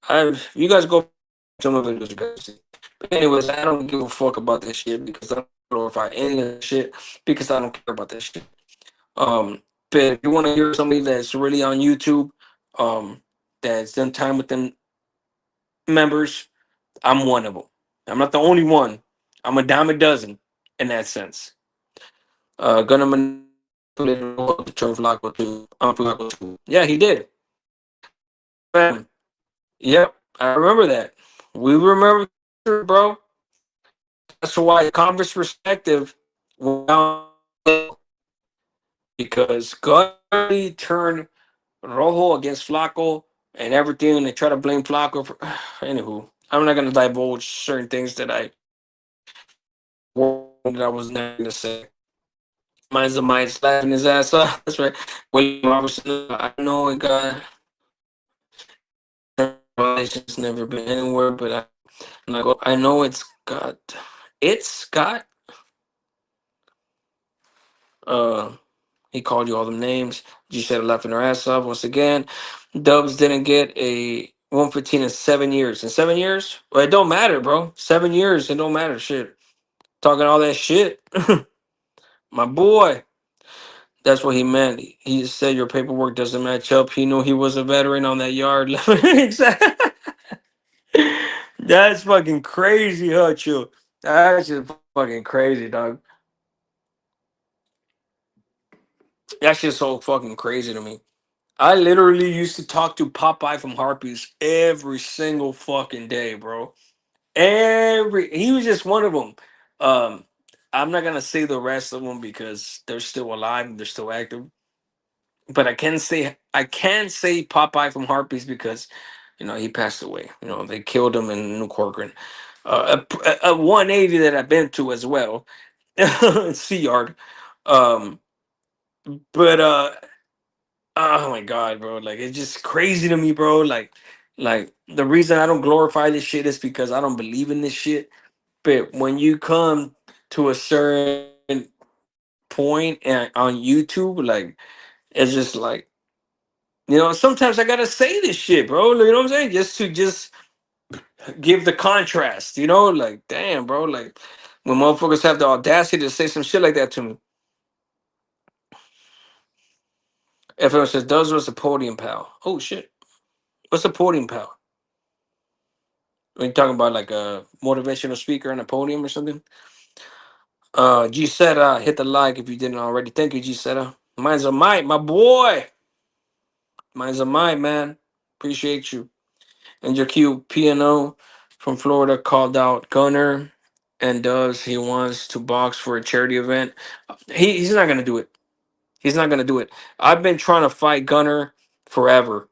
man, you guys go some of it, you guys see. But anyways, I don't give a fuck about that shit because I don't glorify any of that shit because I don't care about that shit. Um, but if you want to hear somebody that's really on YouTube, um, that's done time with them members, I'm one of them. I'm not the only one. I'm a dime a dozen in that sense. Gonna manipulate the role of the term Flacco too. Yeah, he did. Bam. Yep, I remember that. We remember, bro. That's why Converse perspective went down because Gunny turned Rojo against Flacco and everything, and they try to blame Flacco for. Anywho, I'm not gonna divulge certain things that that I was never gonna say. Mine's a mind slapping his ass up. That's right. William Robertson. I know it got violations never been anywhere, but I'm not I know it's got uh he called you all them names. You said laughing her ass off once again. Dubs didn't get a 115 in 7 years. In 7 years? Well, it don't matter, bro. 7 years, it don't matter. Shit. Talking all that shit. My boy. That's what he meant. He said your paperwork doesn't match up. He knew he was a veteran on that yard. Exactly. That's fucking crazy, huh, Chill? That's just fucking crazy, dog. That's just so fucking crazy to me. I literally used to talk to Popeye from Harpies every single fucking day, bro. He was just one of them. Um, I'm not gonna say the rest of them because they're still alive and they're still active. But I can say Popeye from Harpies because he passed away. They killed him in New Corcoran. A 180 that I've been to as well, Sea Yard. Um, but oh my god, bro, like it's just crazy to me, bro. Like the reason I don't glorify this shit is because I don't believe in this shit. But when you come to a certain point on YouTube, like it's just like sometimes I gotta say this shit, bro. You know what I'm saying? Just to just give the contrast. Like damn, bro. Like when motherfuckers have the audacity to say some shit like that to me. Everyone says, "Does was a podium pal." Oh shit, what's a podium pal? Are you talking about like a motivational speaker on a podium or something? G Seta, hit the like if you didn't already. Thank you, G Seta. Mine's a mic, my boy. Mine's a mic, man. Appreciate you. And your cute piano from Florida called out Gunner and does he wants to box for a charity event. He's not gonna do it. He's not gonna do it. I've been trying to fight Gunner forever.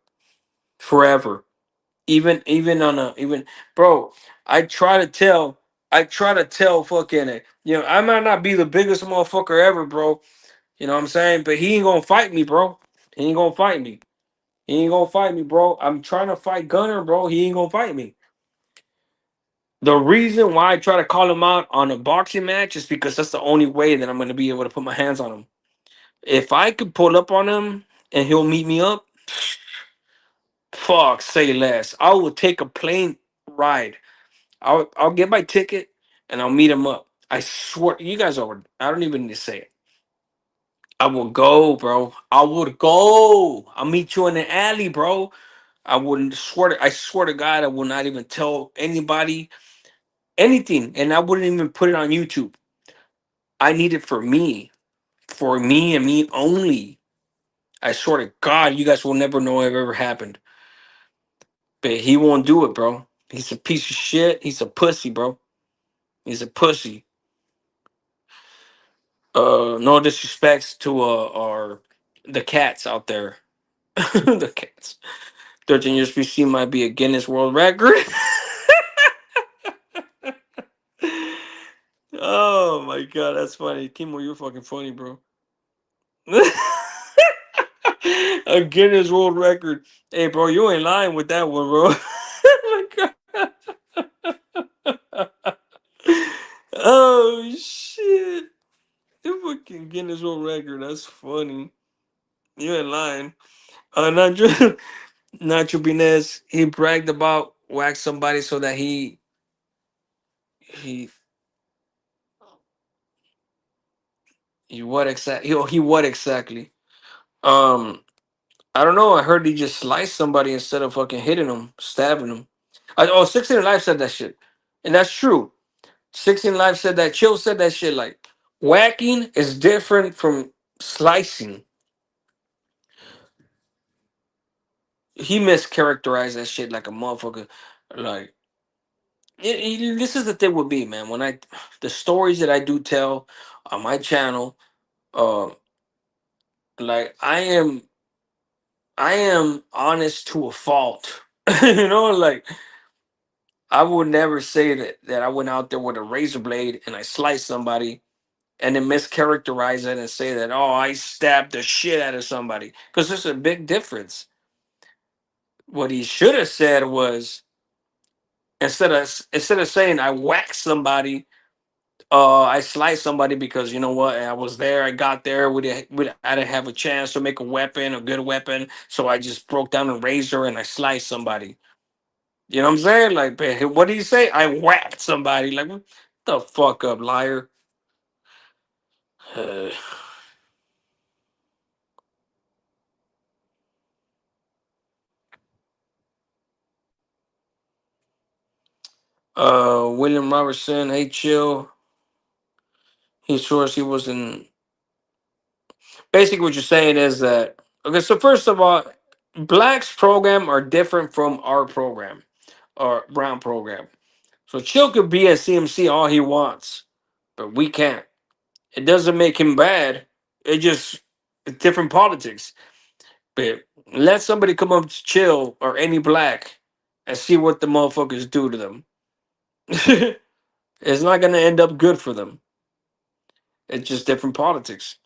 Forever. Even on a even bro, I try to tell fucking it. I might not be the biggest motherfucker ever, bro. You know what I'm saying? But he ain't gonna fight me, bro. He ain't gonna fight me. He ain't gonna fight me, bro. I'm trying to fight Gunner, bro. He ain't gonna fight me. The reason why I try to call him out on a boxing match is because that's the only way that I'm gonna be able to put my hands on him. If I could pull up on him and he'll meet me up, Fuck, say less. I will take a plane ride. I'll get my ticket and I'll meet him up. I swear, you guys are. I don't even need to say it. I will go, bro. I would go. I'll meet you in the alley, bro. I wouldn't swear. I swear to God, I will not even tell anybody anything, and I wouldn't even put it on YouTube. I need it for me and me only. I swear to God, you guys will never know it ever happened. But he won't do it, bro. He's a piece of shit. He's a pussy, bro. He's a pussy. No disrespects to our the cats out there. The cats. 13 years PC might be a Guinness World Record. Oh my god, that's funny. Kimo, you're fucking funny, bro. A Guinness World Record. Hey, bro, you ain't lying with that one, bro. Oh my god. Oh shit. You fucking Guinness World Record. That's funny. You ain't lying. Nacho, Nacho Binez, he bragged about wax somebody so that he he what exactly he what exactly? Um I don't know. I heard he just sliced somebody instead of fucking hitting him, stabbing him. 16 Live said that shit. And that's true. 16 Live said that. Chill said that shit. Like, whacking is different from slicing. He mischaracterized that shit like a motherfucker. Like, this is the thing with me, man. The stories that I do tell on my channel, uh, like, I am honest to a fault. Like, I would never say that I went out there with a razor blade and I sliced somebody and then mischaracterize it and say that, oh, I stabbed the shit out of somebody, because there's a big difference. What he should have said was, instead of saying I whacked somebody, I sliced somebody because you know what, I was there, I got there, I didn't have a chance to make a weapon, a good weapon, so I just broke down a razor and I sliced somebody. You know what I'm saying? Like, man, what did he say? I whacked somebody. Like, what the fuck up, liar. William Robertson, hey, chill. He swears he was in. Basically, what you're saying is that, okay. So first of all, blacks program are different from our program, or brown program. So chill could be at CMC all he wants, but we can't. It doesn't make him bad. It just, it's different politics. But let somebody come up to chill or any black and see what the motherfuckers do to them. It's not gonna end up good for them. It's just different politics.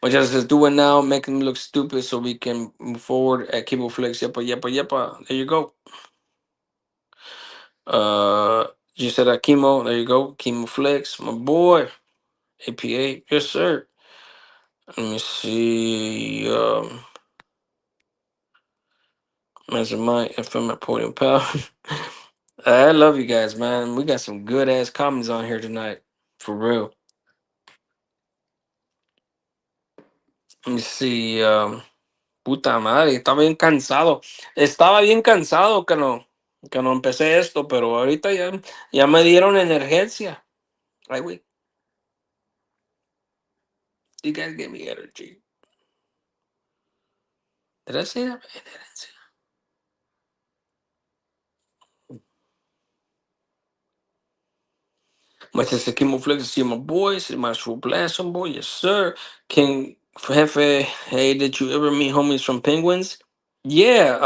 But just says do it now, make them look stupid so we can move forward at Kimo Flex. Yepa, yepa, yepa. There you go. Uh you said that Chemo, there you go. Chemo Flex, my boy. APA. Yes, sir. Let me see. Mastermind FM at Podium Pal. I love you guys, man. We got some good ass comments on here tonight. For real. Let me see. Puta madre, estaba bien cansado. Estaba bien cansado que no empecé esto, pero ahorita ya me dieron energía. Right, wait. You guys give me energy. Did I say that? Mas esse aqui, meu flex, see my boys, my true blast, boy, yes, sir. King Jefe, hey, did you ever meet homies from Penguins? Yeah,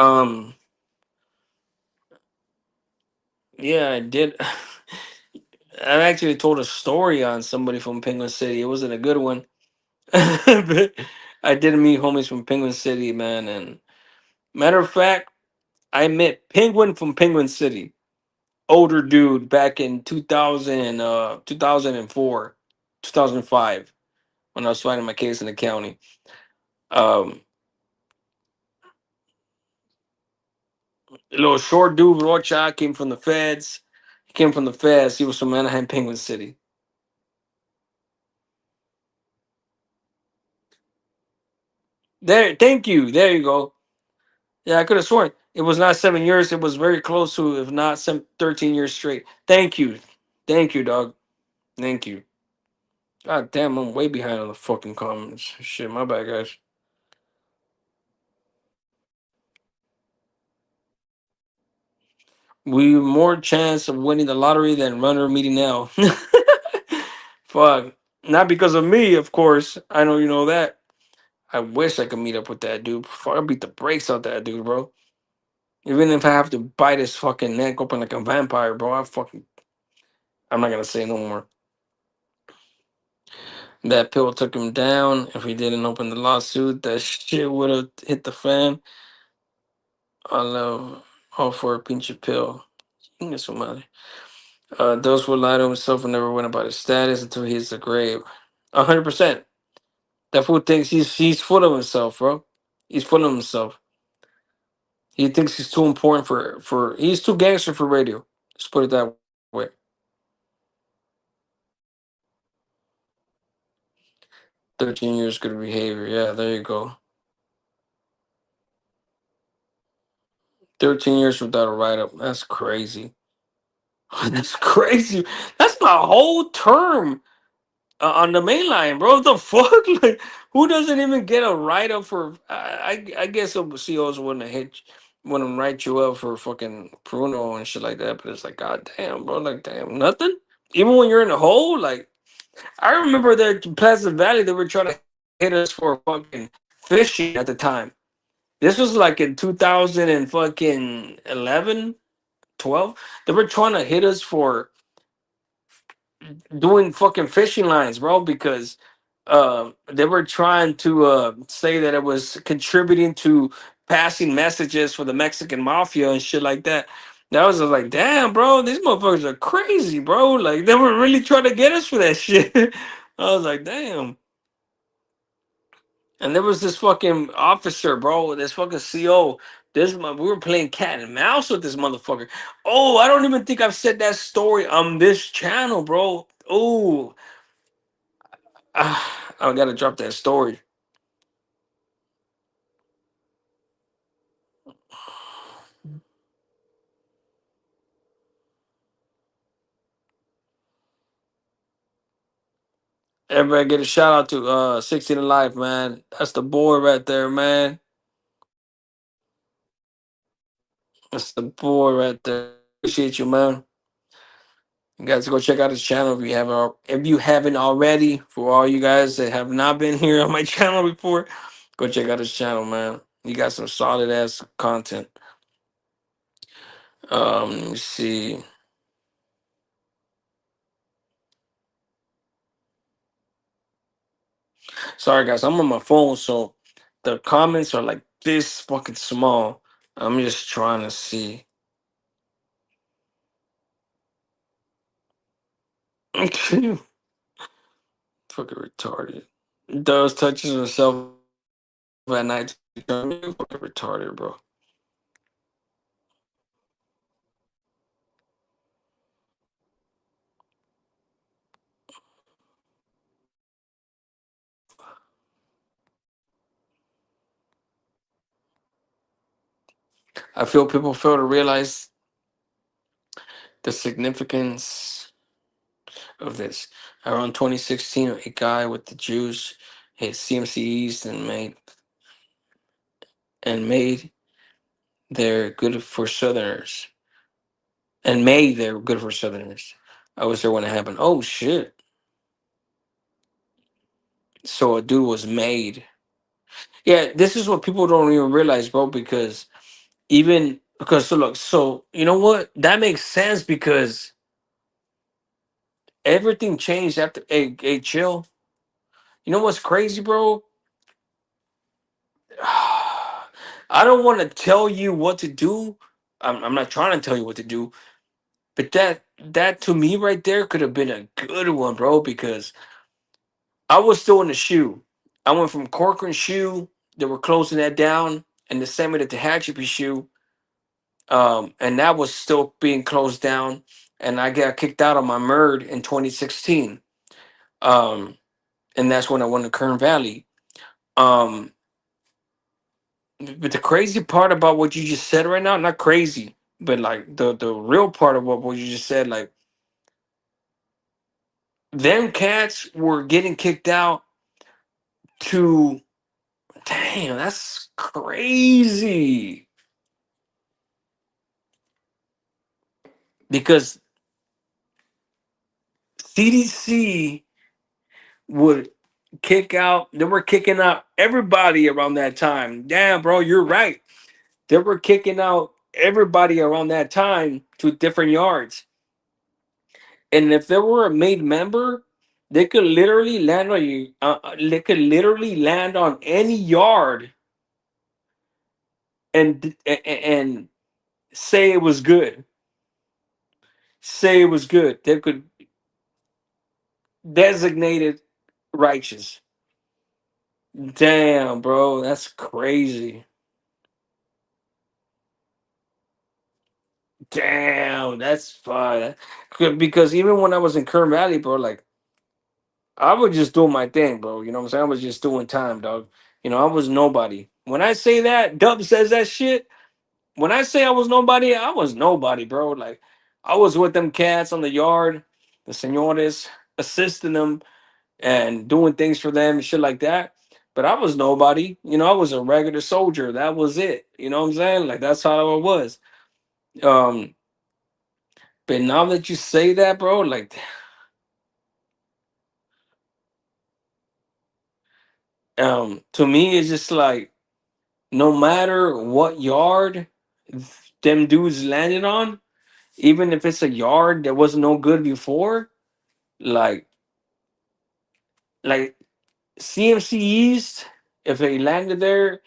yeah, I did. I actually told a story on somebody from Penguin City. It wasn't a good one. But I did meet homies from Penguin City, man. And matter of fact, I met Penguin from Penguin City, older dude, back in 2000, 2004, 2005, when I was fighting my case in the county. Um, A little short dude, Rocha, came from the feds. He came from the feds. He was from Anaheim, Penguin City. There, thank you. There you go. Yeah, I could have sworn it was not 7 years. It was very close to, if not some 13 years straight. Thank you, dog. Thank you. God damn, I'm way behind on the fucking comments. Shit, my bad, guys. We more chance of winning the lottery than runner meeting now. Fuck. Not because of me, of course. I know you know that. I wish I could meet up with that dude. Fuck, I beat the brakes out that dude, bro. Even if I have to bite his fucking neck open like a vampire, bro. I'm not gonna say no more. That pill took him down. If he didn't open the lawsuit, that shit would have hit the fan. I love all for a pinch of pill. Chingue su madre. Those will lie to himself and never went about his status until he hits the grave. 100%. That fool thinks he's full of himself, bro. He's full of himself. He thinks he's too important for he's too gangster for radio. Just put it that way. 13 years good behavior. Yeah, there you go. 13 years without a write up. That's crazy. That's crazy. That's my whole term on the main line, bro. What the fuck? Like, who doesn't even get a write up for? I guess some CEOs wouldn't write you up for fucking Pruno and shit like that. But it's like, god damn, bro. Like, damn, nothing. Even when you're in the hole, like I remember that in Pleasant Valley, they were trying to hit us for fucking fishing at the time. This was like in 2000 and fucking 11, 12. They were trying to hit us for doing fucking fishing lines, bro, because they were trying to say that it was contributing to passing messages for the Mexican mafia and shit like that. That was just like, damn, bro, these motherfuckers are crazy, bro. Like they were really trying to get us for that shit. I was like, damn. And there was this fucking officer, bro, this fucking CO. We were playing cat and mouse with this motherfucker. Oh, I don't even think I've said that story on this channel, bro. Oh, I gotta drop that story. Everybody get a shout out to 16 Alive, man. That's the boy right there, man. That's the boy right there. Appreciate you, man. You guys go check out his channel if you haven't already. For all you guys that have not been here on my channel before, go check out his channel, man. He got some solid ass content. Let me see. Sorry guys, I'm on my phone, so the comments are like this fucking small. I'm just trying to see. Fucking retarded. Does touches herself at night. Fucking retarded, bro. I feel people fail to realize the significance of this. Around 2016, a guy with the Jews hit CMCEs and made their good for Southerners and made their good for Southerners. I was there when it happened. Oh shit! So a dude was made. Yeah, this is what people don't even realize, bro. Because so look, so you know what? That makes sense because everything changed after a chill. You know what's crazy, bro? I don't want to tell you what to do. I'm not trying to tell you what to do, but that to me right there could have been a good one, bro. Because I was still in the shoe. I went from Corcoran shoe. They were closing that down, and they sent me to Tehachapi shoe. And that was still being closed down. And I got kicked out of my MERD in 2016. Um, and that's when I went to Kern Valley. Um, but the crazy part about what you just said right now, not crazy, but like the real part of what you just said, like them cats were getting kicked out to, damn, that's crazy. Because CDC would they were kicking out everybody around that time. Damn, bro, you're right. They were kicking out everybody around that time to different yards. And if they were a made member, they could literally land on you. They could literally land on any yard and say it was good. Say it was good. They could designate it righteous. Damn, bro, that's crazy. Damn, that's fine. Because even when I was in Kern Valley, bro, like I was just doing my thing, bro. You know what I'm saying? I was just doing time, dog. You know, I was nobody. When I say that, Dub says that shit. When I say I was nobody, bro. Like I was with them cats on the yard, the senores, assisting them and doing things for them and shit like that. But I was nobody. You know, I was a regular soldier. That was it. You know what I'm saying? Like that's how I was. Um, but now that you say that, bro, like to me it's just like no matter what yard them dudes landed on, even if it's a yard that was no good before, like like CMC East, if they landed there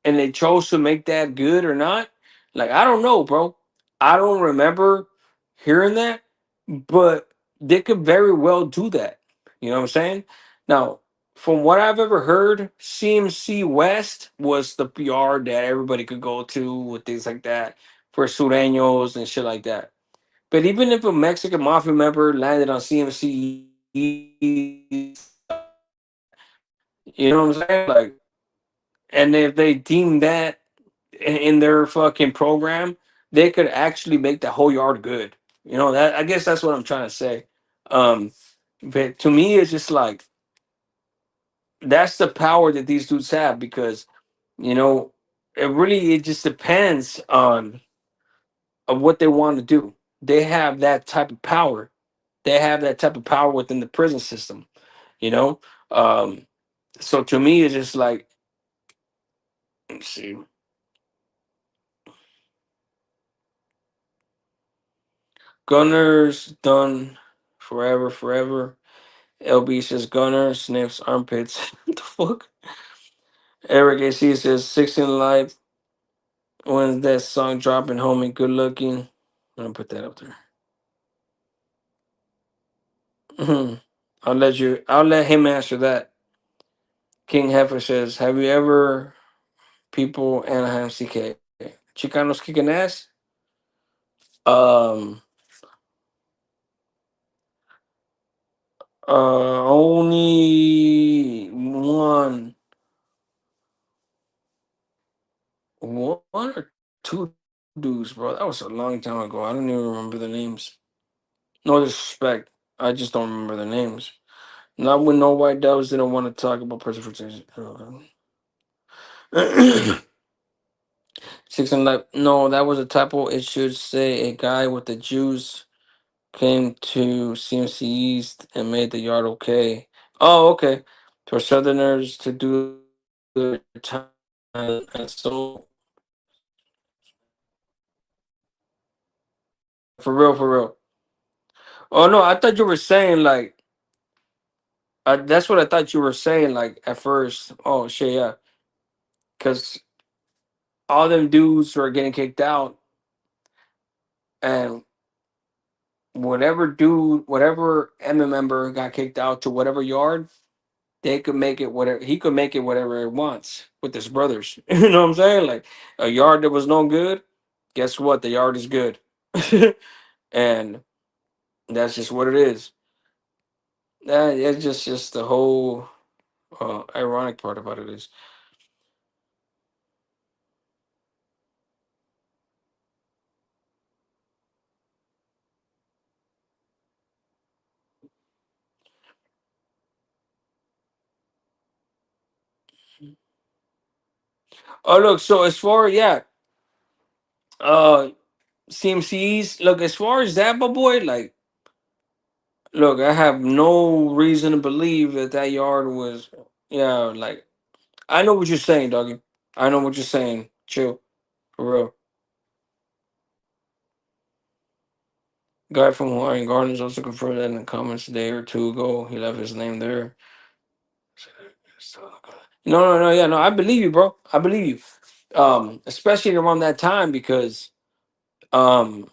and they chose to make that good or not, like I don't know, bro. I don't remember hearing that, but they could very well do that. You know what I'm saying? Now, from what I've ever heard, CMC West was the PR that everybody could go to with things like that for sureños and shit like that. But even if a Mexican mafia member landed on CMC, you know what I'm saying? Like, and if they deem that in their fucking program, they could actually make the whole yard good. You know that I guess that's what I'm trying to say. Um, but to me, it's just like that's the power that these dudes have because you know it just depends on what they want to do. They have that type of power. They have that type of power within the prison system. You know, um, so to me, it's just like let's see, Gunners done forever, forever. LB says Gunner sniffs armpits. What the fuck? Eric AC says 16 Live. When's that song dropping, homie? Good looking. I'm gonna put that up there. Mhm. I'll let him answer that. King Heifer says, have you ever people Anaheim CK? Chicanos kicking ass? Um only one or two dudes, bro. That was a long time ago. I don't even remember the names. No disrespect. I just don't remember the names. Not when no white doves didn't want to talk about persecution. Six and like no, that was a typo. It should say a guy with the Jews came to CMC East and made the yard okay. Oh, okay. For Southerners to do their time and so for real, for real. Oh no, I thought you were saying like that's what I thought you were saying like at first. Oh shit, yeah, because all them dudes were getting kicked out, and whatever M member got kicked out to whatever yard, they could make it whatever he could make it whatever he wants with his brothers. You know what I'm saying? Like a yard that was no good, guess what? The yard is good, and that's just what it is. That it's just the whole ironic part about it is. Oh look, so as far yeah, uh CMCs, look as far as that, my boy, like look, I have no reason to believe that that yard was yeah, like I know what you're saying, doggy. I know what you're saying. Chill, for real. Guy from Hawaiian Gardens also confirmed that in the comments a day or two ago. He left his name there. No, no, no, yeah, no, I believe you, bro. I believe you. Especially around that time because um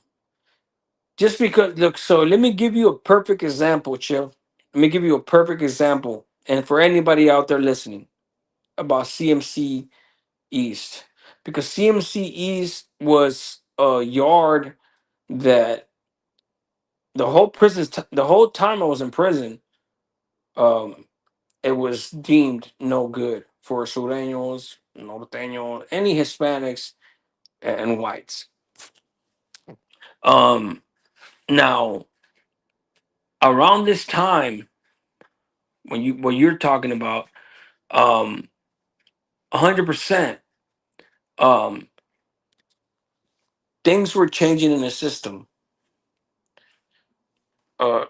just because look, so let me give you a perfect example, chill. Let me give you a perfect example. And for anybody out there listening about CMC East. Because CMC East was a yard that the whole time I was in prison, um, it was deemed no good for Sureños, Norteños, any Hispanics and whites. Um, Now around this time when you what you're talking about, 100%, um, things were changing in the system. Uh,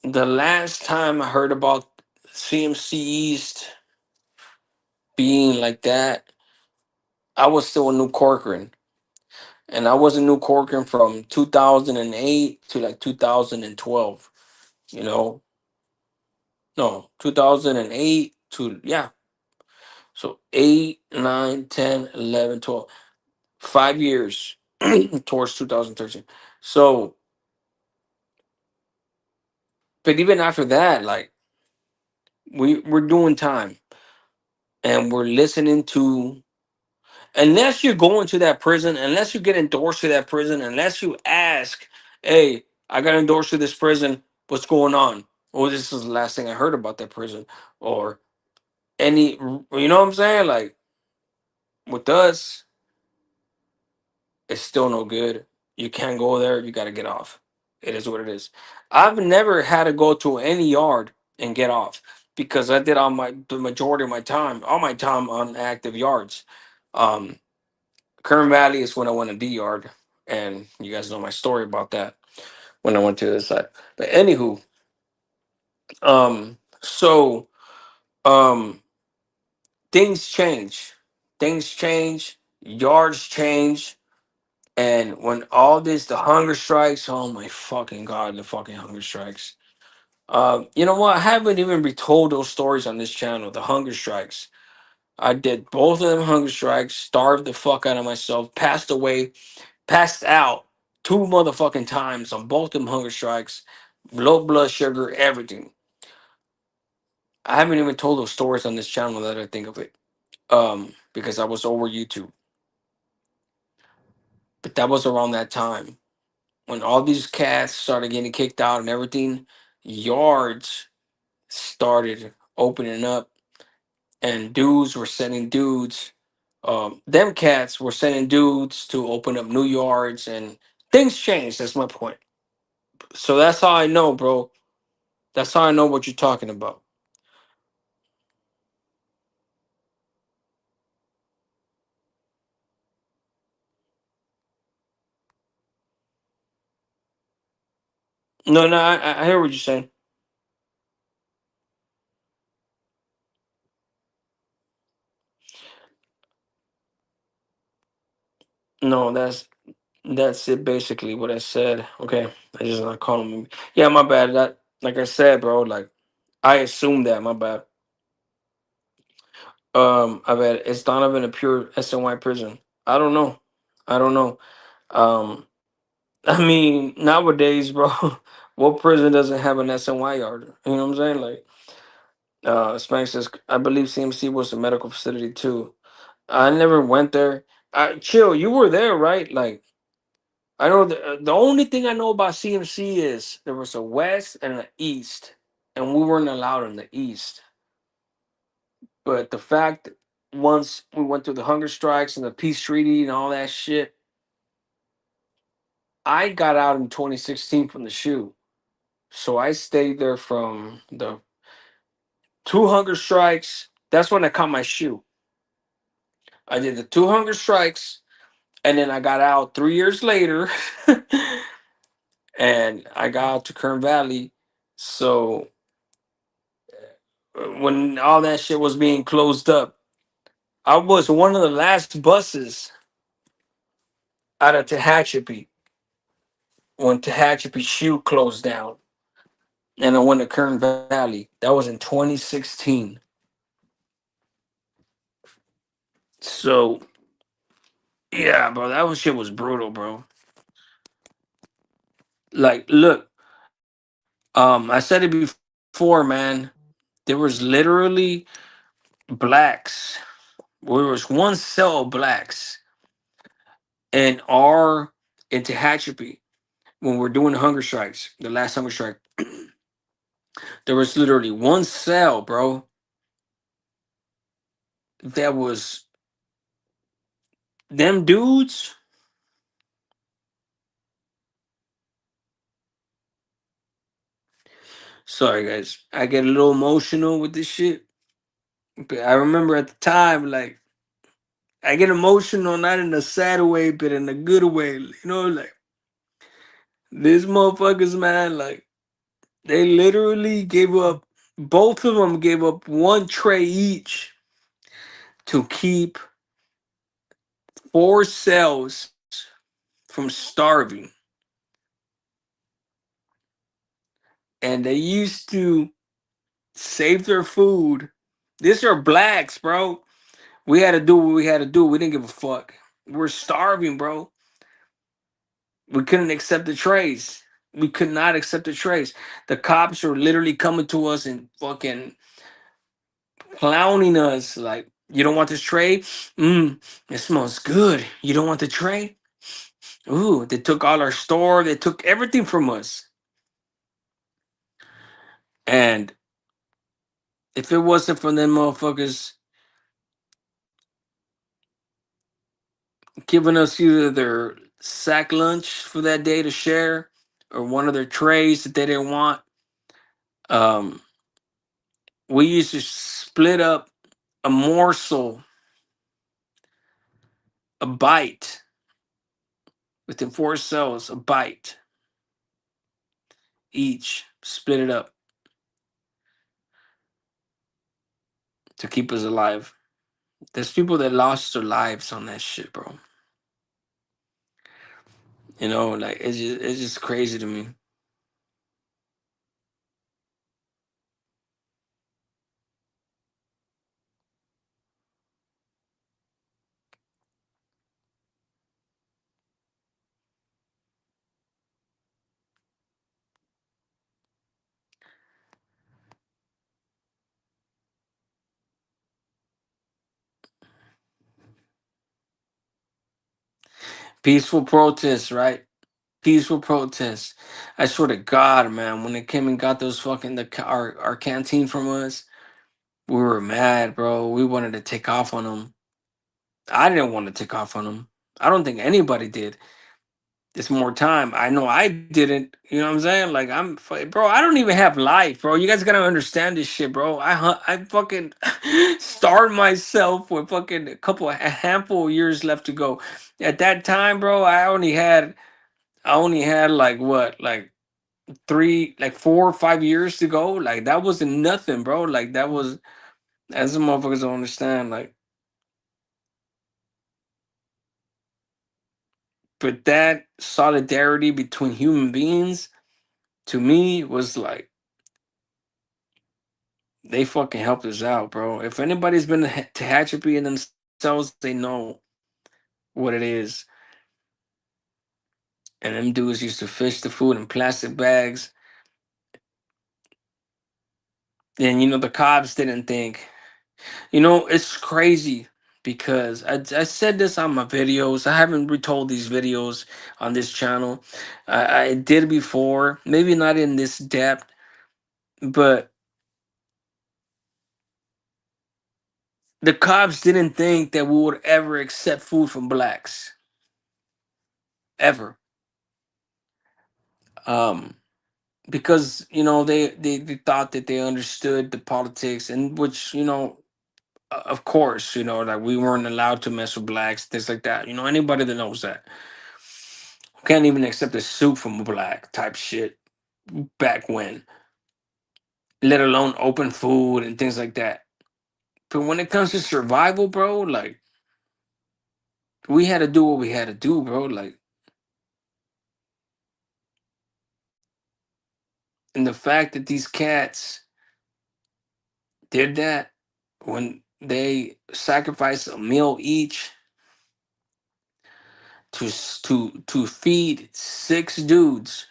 the last time I heard about CMC East being like that, I was still in New Corcoran. And I was in New Corcoran from 2008 to like 2012, you know? No, 2008 to, yeah. So 8, 9, 10, 11, 12, 5 years towards 2013. So, but even after that, like, we're doing time and we're listening to unless you're going to that prison, unless you get endorsed to that prison, unless you ask, hey, I got endorsed to this prison, what's going on? Oh, this is the last thing I heard about that prison. Or any, you know what I'm saying? Like with us, it's still no good. You can't go there, you got to get off. It is what it is. I've never had to go to any yard and get off because I did the majority of my time, all my time on active yards. Um, Kern Valley is when I went to D Yard, and you guys know my story about that when I went to this side. But anywho, so um, things change, things change, yards change, and when all this, the hunger strikes, oh my fucking god, the fucking hunger strikes. You know what? I haven't even retold those stories on this channel. The hunger strikes. I did both of them hunger strikes, starved the fuck out of myself, passed away, passed out 2 motherfucking times on both them hunger strikes, low blood sugar, everything. I haven't even told those stories on this channel that I think of it. Because I was over YouTube. But that was around that time. When all these cats started getting kicked out and everything, yards started opening up and dudes were sending dudes. Them cats were sending dudes to open up new yards and things changed. That's my point. So that's how I know, bro. That's how I know what you're talking about. No, no, I hear what you're saying. No, that's it. Basically, what I said. Okay, I just not calling him. Yeah, my bad. That like I said, bro. Like I assumed that. My bad. I bet it's Donovan a pure SNY prison. I don't know. I don't know. Um, I mean nowadays, bro. What prison doesn't have an SNY yard? You know what I'm saying? Like, Spank says, I believe CMC was a medical facility too. I never went there. Chill. You were there, right? Like I know the only thing I know about CMC is there was a west and an east, and we weren't allowed in the east. But the fact that once we went through the hunger strikes and the peace treaty and all that shit, I got out in 2016 from the shoe. So I stayed there from the two hunger strikes. That's when I caught my shoe. I did the two hunger strikes, and then I got out 3 years later, and I got out to Kern Valley. So when all that shit was being closed up, I was one of the last buses out of Tehachapi when Tehachapi shoe closed down, and I went to Kern Valley. That was in 2016. So yeah, bro, that was shit was brutal, bro. Like, look, I said it before, man. There was literally blacks. There was one cell of blacks in our in Tehachapi when we're doing the hunger strikes, the last hunger strike. There was literally one cell, bro, that was them dudes. Sorry, guys, I get a little emotional with this shit. But I remember at the time, like, I get emotional not in a sad way, but in a good way. You know, like these motherfuckers, man, like they literally gave up. Both of them gave up one tray each to keep four cells from starving, and they used to save their food. These are blacks, bro. We had to do what we had to do. We didn't give a fuck. We're starving, bro. We couldn't accept the trays. We could not accept the trays. The cops were literally coming to us and fucking clowning us. Like, you don't want this tray? It smells good. You don't want the tray? Ooh, they took all our store. They took everything from us. And if it wasn't for them motherfuckers giving us either their sack lunch for that day to share or one of their trays that they didn't want, um, we used to split up a morsel, a bite within four cells, a bite each, split it up to keep us alive. There's people that lost their lives on that shit, bro. You know, like it's just crazy to me. Peaceful protests, right? Peaceful protests. I swear to God, man, when they came and got those fucking our canteen from us, we were mad, bro. We wanted to take off on them. I didn't want to take off on them. I don't think anybody did. It's more time. I know I didn't. You know what I'm saying? Like bro. I don't even have life, bro. You guys gotta understand this shit, bro. I fucking starved myself with fucking a handful of years left to go. At that time, bro, I only had like what, like three, like 4 or 5 years to go. Like that wasn't nothing, bro. Like that was, as the motherfuckers don't understand. Like, but that solidarity between human beings to me was like they fucking helped us out, bro. If anybody's been to Hatchery in themselves, they know what it is. And them dudes used to fish the food in plastic bags. And the cops didn't think. It's crazy. because I said this on my videos. I haven't retold these videos on this channel. I did it before, maybe not in this depth, but the cops didn't think that we would ever accept food from blacks ever. Um, because they thought that they understood the politics, and which of course, like we weren't allowed to mess with blacks, things like that. Anybody that knows that can't even accept a soup from a black type shit back when, let alone open food and things like that. But when it comes to survival, bro, like we had to do what we had to do, bro. Like, and the fact that these cats did that when they sacrificed a meal each to feed six dudes.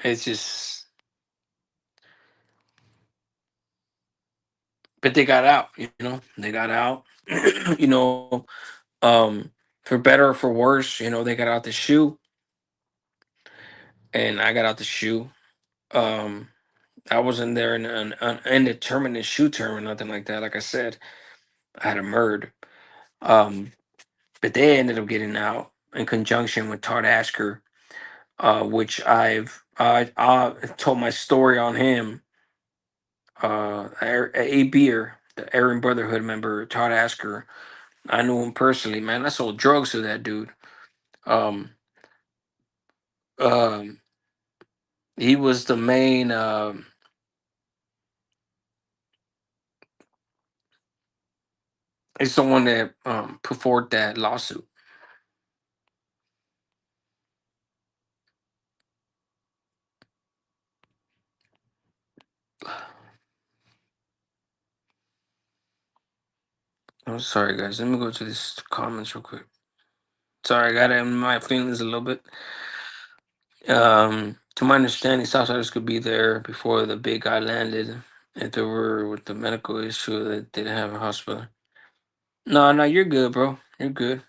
It's just, but they got out. They got out. you know, um, for better or for worse, they got out the shoe, and I got out the shoe. Um, I wasn't there in an indeterminate shoe term or nothing like that. Like I said, I had a murd. Um, but they ended up getting out in conjunction with Tart Asker, which I told my story on him. A Beer, the Aryan Brotherhood member, Todd Asker. I knew him personally, man. I sold drugs to that dude. Um, um, he was the main. He's the one that put forward that lawsuit. I'm sorry, guys. Let me go to these comments real quick. Sorry, I got in my feelings a little bit. To my understanding, Southsiders could be there before the big guy landed. If there were with the medical issue that they didn't have a hospital. No, no, you're good, bro. You're good.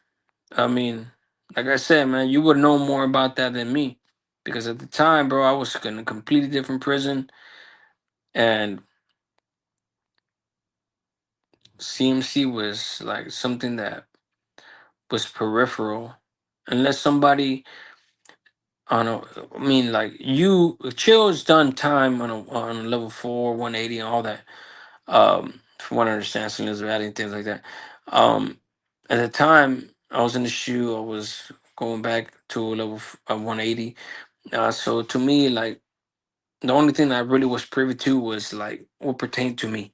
I mean, like I said, man, you would know more about that than me. Because at the time, bro, I was in a completely different prison, and CMC was like something that was peripheral. Unless somebody, I don't know, I mean, like Chill's done time on a level 4, 180, and all that. From what I understand, Salinas Valley and things like that. Um, at the time, I was in the shoe. I was going back to a level 180. So to me, like the only thing I really was privy to was like what pertained to me.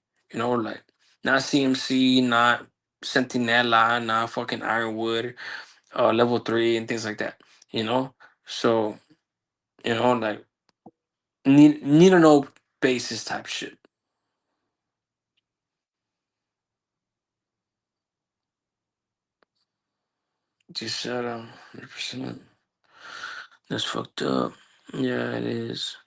Like not CMC, not Sentinella, not fucking Ironwood, level 3 and things like that. You know, so like need to know basis type shit. Just shut up, 100%. That's fucked up. Yeah, it is.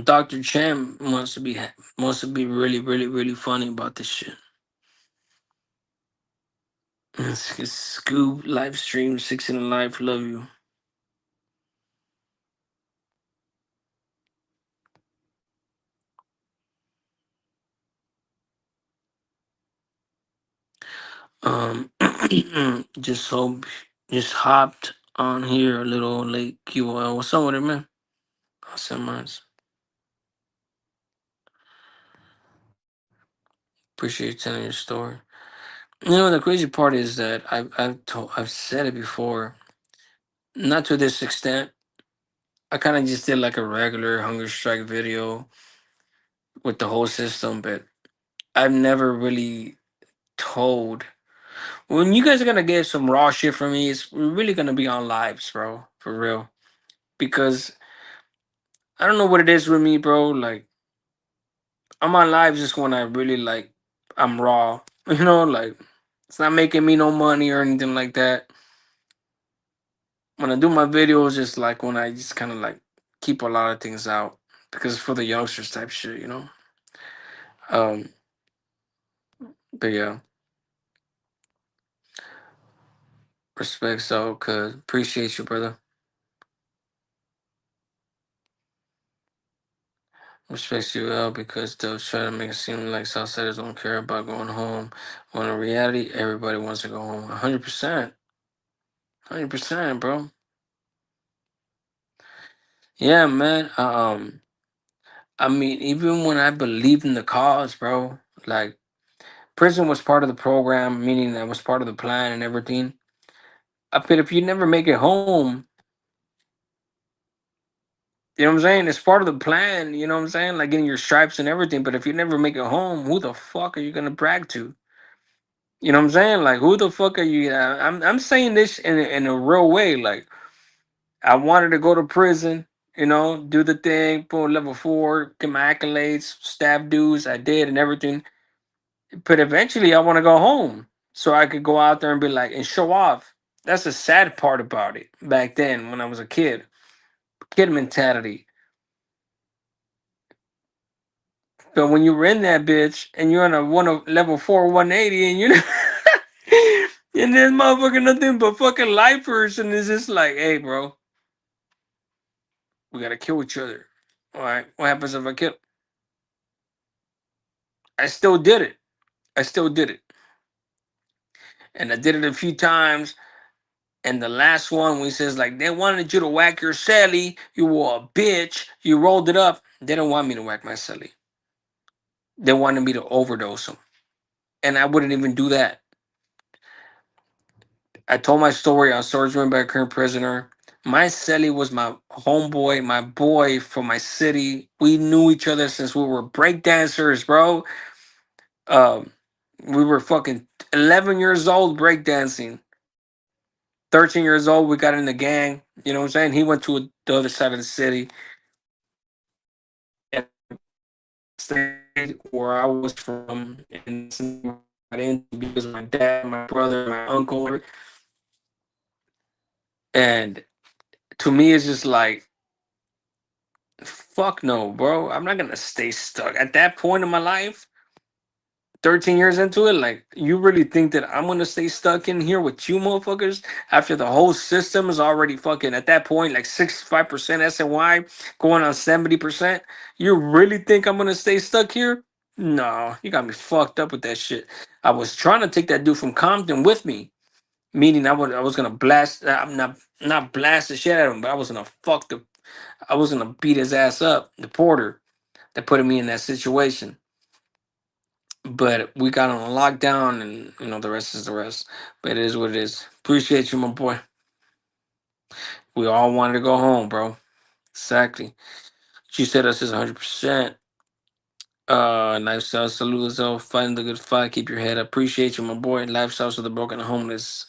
Dr. Chan wants to be really, really, really funny about this shit. Scoob live stream 6 in a life. Love you. Just hope, just hopped on here a little late. QOL. What's up with it, man? I'll send mine. Appreciate you telling your story. You know, the crazy part is that I've said it before, not to this extent. I kind of just did like a regular hunger strike video with the whole system, but I've never really told. When you guys are gonna get some raw shit from me, it's really gonna be on lives, bro, for real. Because I don't know what it is with me, bro. Like on my lives, just when I really like, I'm raw. You know, like it's not making me no money or anything like that. When I do my videos, just like when I just kind of like keep a lot of things out because it's for the youngsters type shit, you know. Um, but yeah, respect. So, cause appreciate you, brother. Respects you well because they'll try to make it seem like Southsiders don't care about going home. When in reality, everybody wants to go home. 100%. 100%, bro. Yeah, man. I mean, even when I believed in the cause, bro, like prison was part of the program, meaning that was part of the plan and everything. I feel if you never make it home, you know what I'm saying? It's part of the plan, you know what I'm saying? Like getting your stripes and everything. But if you never make it home, who the fuck are you gonna brag to? You know what I'm saying? Like, who the fuck are you? I'm saying this in a real way. Like, I wanted to go to prison, you know, do the thing, pull level 4, get my accolades, stab dudes. I did and everything. But eventually, I want to go home so I could go out there and be like and show off. That's the sad part about it. Back then, when I was a kid mentality. But when you were in that bitch and you're on a level 4 180 and you know and this motherfucker nothing but fucking lifers and it's just like, hey bro, we gotta kill each other. Alright, what happens if I kill? I still did it. I still did it. And I did it a few times. And the last one when he says like they wanted you to whack your celly, you were a bitch, you rolled it up. They don't want me to whack my celly. They wanted me to overdose him. And I wouldn't even do that. I told my story on Swordsman by a current prisoner. My celly was my homeboy, my boy from my city. We knew each other since we were breakdancers, bro. Um, we were fucking 11 years old breakdancing. 13 years old, we got in the gang. You know what I'm saying? He went to the other side of the city. And stayed where I was from. And that's where I got into because my dad, my brother, my uncle. And to me, it's just like, fuck no, bro. I'm not gonna stay stuck at that point in my life. 13 years into it, like you really think that I'm gonna stay stuck in here with you motherfuckers after the whole system is already fucking at that point like 65% SNY going on 70%? You really think I'm gonna stay stuck here? No, you got me fucked up with that shit. I was trying to take that dude from Compton with me, meaning I was gonna blast. I'm not blast the shit at him, but I was gonna beat his ass up. The porter that put me in that situation. But we got on lockdown, and you know the rest is the rest. But it is what it is. Appreciate you, my boy. We all wanted to go home, bro. Exactly. You said us is 100%. Lifestyle salute yourself, fighting the good fight. Keep your head up. Appreciate you, my boy. Lifestyles for the broken and homeless.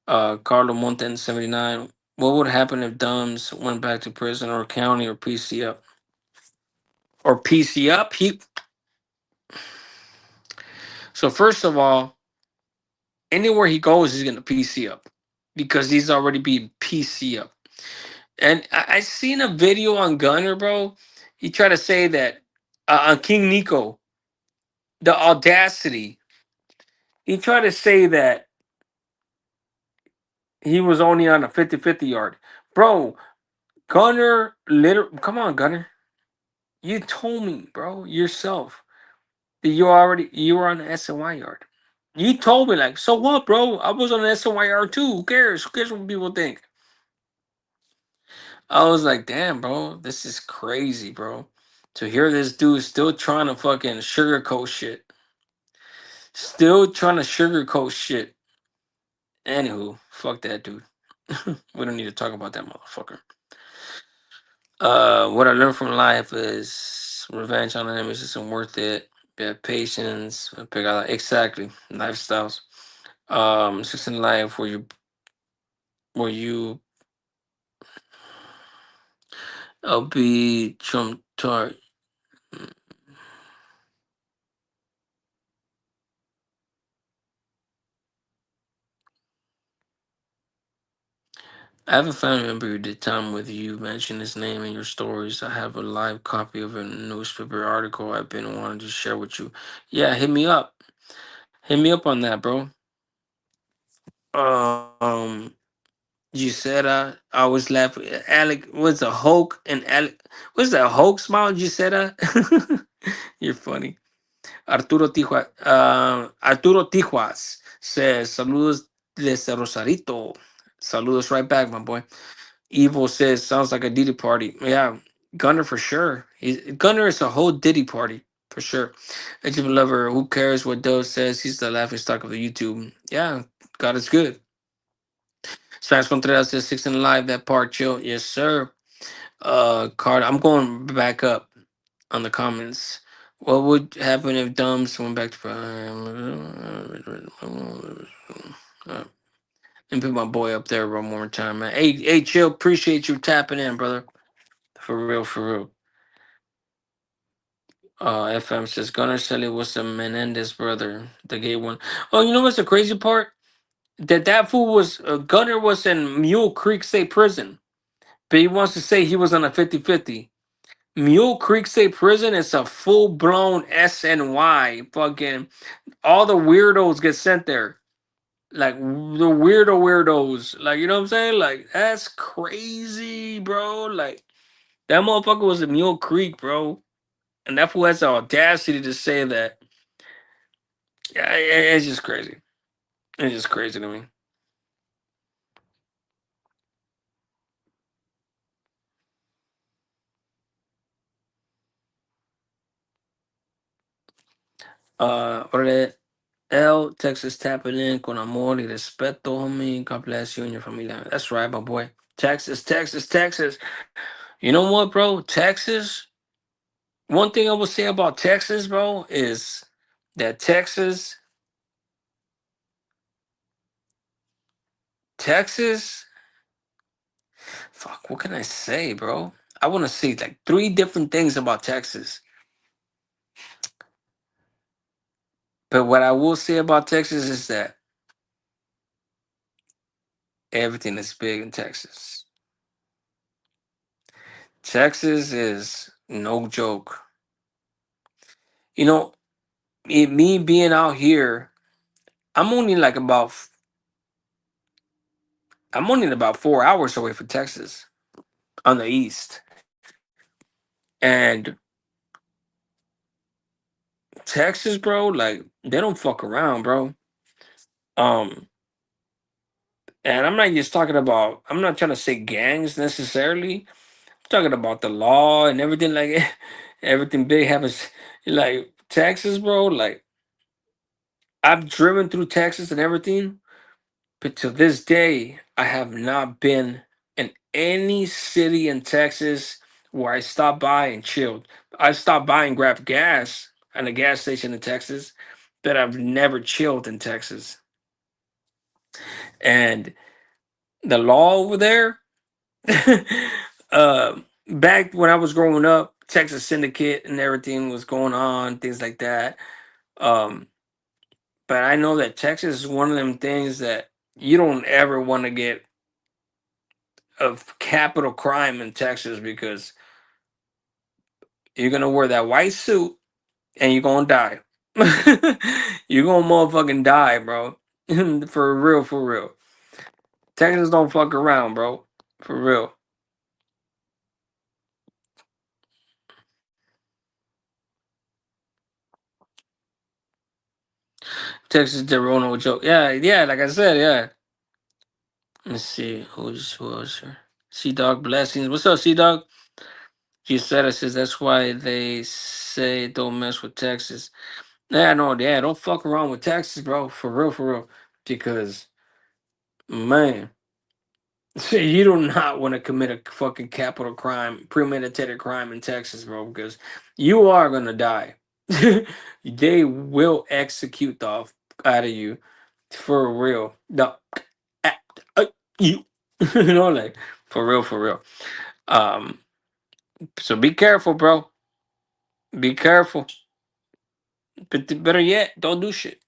Carlo Monten 79. What would happen if Dumbs went back to prison or county or PC up? Or PC up? So first of all, anywhere he goes, he's gonna PC up because he's already being PC up. And I seen a video on Gunner, bro. He tried to say that on King Nico, the audacity. He tried to say that he was only on a 50-50 yard. Bro, Gunner, come on, Gunner. You told me, bro, yourself that you were on the SNY yard. You told me like, so what, bro? I was on the SNY yard too. Who cares? Who cares what people think? I was like, damn, bro, this is crazy, bro. To hear this dude still trying to fucking sugarcoat shit. Still trying to sugarcoat shit. Anywho, fuck that dude. We don't need to talk about that motherfucker. What I learned from life is revenge on enemies isn't worth it. Be have patience. Pick out exactly lifestyles. It's in life where you be Trump tart. I have a family member who did time with you. Mention his name in your stories. I have a live copy of a newspaper article I've been wanting to share with you. Yeah, hit me up. Hit me up on that, bro. Um, you said I was laughing. Alec was a Hulk and Alec was that a Hulk smile? You said You're funny. Arturo Tijuas says saludos desde Rosarito. Saludos right back, my boy. Evil says sounds like a Diddy party. Yeah, Gunner for sure. Gunner is a whole Diddy party for sure. Achievement lover, who cares what Doe says? He's the laughing stock of the YouTube. Yeah, God is good. Spanish Contreras says six and live. That part chill. Yes, sir. Card. I'm going back up on the comments. What would happen if Dumbs went back to? And put my boy up there one more time, man. Hey, chill. Appreciate you tapping in, brother. For real, for real. FM says Gunnar Selly was the Menendez brother, the gay one. Oh, you know what's the crazy part? That fool was Gunnar was in Mule Creek State Prison, but he wants to say he was on a 50-50. Mule Creek State Prison is a full blown SNY. Fucking all the weirdos get sent there. Like the weirdos. Like, you know what I'm saying? Like, that's crazy, bro. Like, that motherfucker was in Mule Creek, bro. And that fool has the audacity to say that. Yeah, it's just crazy. It's just crazy to me. Órale, L, Texas tapping in con amor y respeto, homie. God bless you and your familia. That's right, my boy. Texas, Texas, Texas. You know what, bro? Texas. One thing I will say about Texas, bro, is that Texas. Fuck, what can I say, bro? I want to say like three different things about Texas. But what I will say about Texas is that everything is big in Texas. Texas is no joke. You know, me being out here, I'm only like about I'm only about 4 hours away from Texas on the east, and Texas, bro, like they don't fuck around, bro. Um, and I'm not just talking about. I'm not trying to say gangs necessarily. I'm talking about the law and everything like everything big happens. Like Texas, bro. Like I've driven through Texas and everything. But to this day, I have not been in any city in Texas where I stopped by and chilled. I stopped by and grabbed gas at a gas station in Texas, but I've never chilled in Texas. And the law over there, back when I was growing up, Texas Syndicate and everything was going on, things like that. Um, but I know that Texas is one of them things that you don't ever want to get of capital crime in Texas because you're gonna wear that white suit and you're gonna die. You're gonna motherfucking die, bro. For real, for real. Texas don't fuck around, bro. For real. Texas the real no joke. Yeah, yeah, like I said, yeah. Let's see who else here. Sea Dog Blessings. What's up, Sea Dog? He said it says that's why they say don't mess with Texas. Yeah, no, yeah, don't fuck around with taxes, bro. For real. Because man, you do not want to commit a fucking capital crime, premeditated crime in Texas, bro. Because you are gonna die. They will execute the out of you for real. The uh, you, you know, like for real. Um, so be careful, bro. Be careful. But better yet, don't do shit.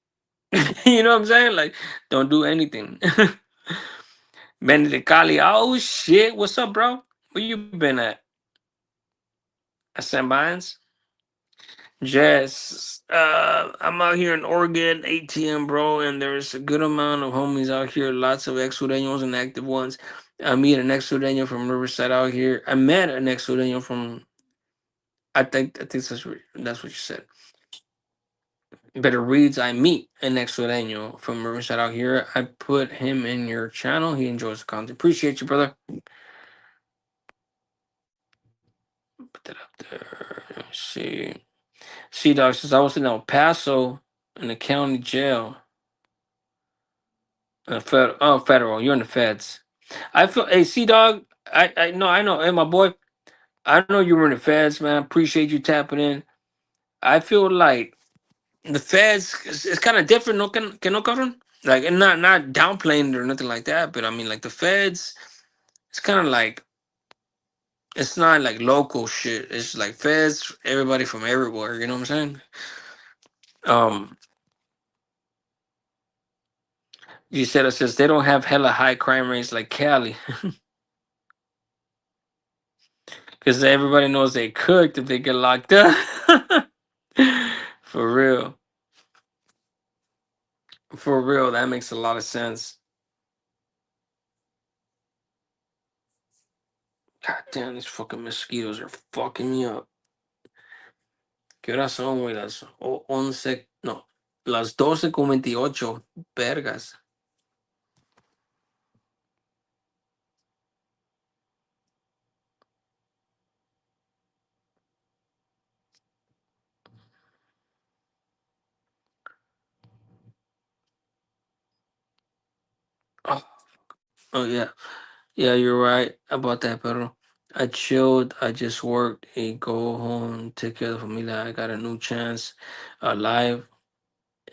You know what I'm saying? Like, don't do anything. Benedict Cali, oh shit, what's up, bro? Where you been at St. Bynes? Jess, I'm out here in Oregon, ATM, bro, and there's a good amount of homies out here, lots of ex-Sureños and active ones. I meet an ex-Sureño from Riverside out here. I met an ex-Sureño from, I think that's what you said. Better reads, I meet an ex-Sureño from Riverside out here. I put him in your channel. He enjoys the content. Appreciate you, brother. Put that up there. Let me see. See, dog, since I was in El Paso in the county jail, federal, you're in the feds. I feel, hey, see, dog, I know, hey, my boy, I know you were in the feds, man. I appreciate you tapping in. I feel like the feds it's kind of different, no, que no, cabrón? Like, and not downplaying it or nothing like that, but I mean, like, the feds, it's kind of like, it's not like local shit. It's like feds, everybody from everywhere, you know what I'm saying? Um, You said it says they don't have hella high crime rates like Cali, because everybody knows they cooked if they get locked up. For real, for real, that makes a lot of sense. God damn, these fucking mosquitoes are fucking me up. ¿Qué horas son, güey? Las 11, no, las 12:28. Vergas. Oh, oh yeah. Yeah, you're right about that, pero I chilled. I just worked. A go home, take care of the familia. I got a new chance, alive,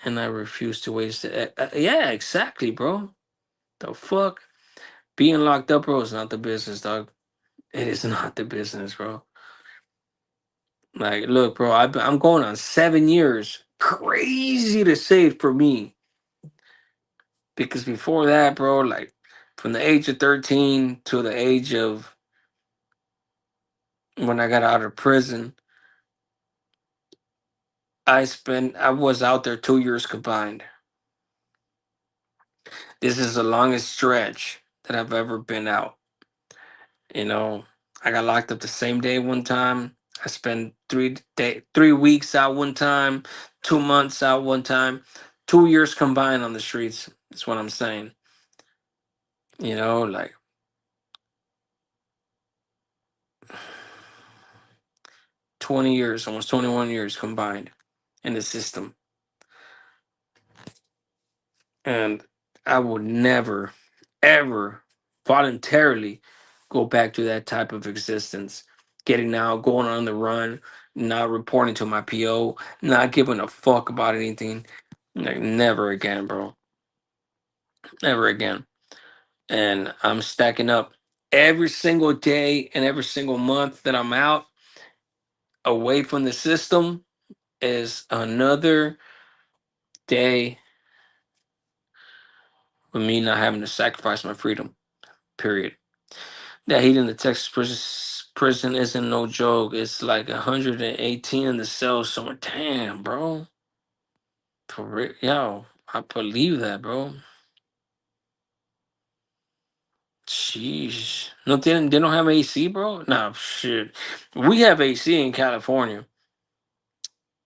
and I refuse to waste it. Yeah, exactly, bro. The fuck? Being locked up, bro, is not the business, dog. It is not the business, bro. Like, look, bro, I'm going on 7 years. Crazy to say it for me. Because before that, bro, like from the age of 13 to the age of when I got out of prison, I was out there 2 years combined. This is the longest stretch that I've ever been out. You know, I got locked up the same day one time. I spent 3 weeks out one time, 2 months out one time, 2 years combined on the streets. That's what I'm saying. You know, like 20 years, almost 21 years combined in the system. And I would never, ever voluntarily go back to that type of existence. Getting out, going on the run, not reporting to my PO, not giving a fuck about anything. Like, never again, bro. Never again. And I'm stacking up every single day and every single month that I'm out away from the system is another day with me not having to sacrifice my freedom. Period. That heat in the Texas prison isn't no joke. It's like 118 in the cell somewhere. Damn, bro. For real, yo, I believe that, bro. Sheesh. No, they don't have AC, bro. Nah, shit. We have AC in California.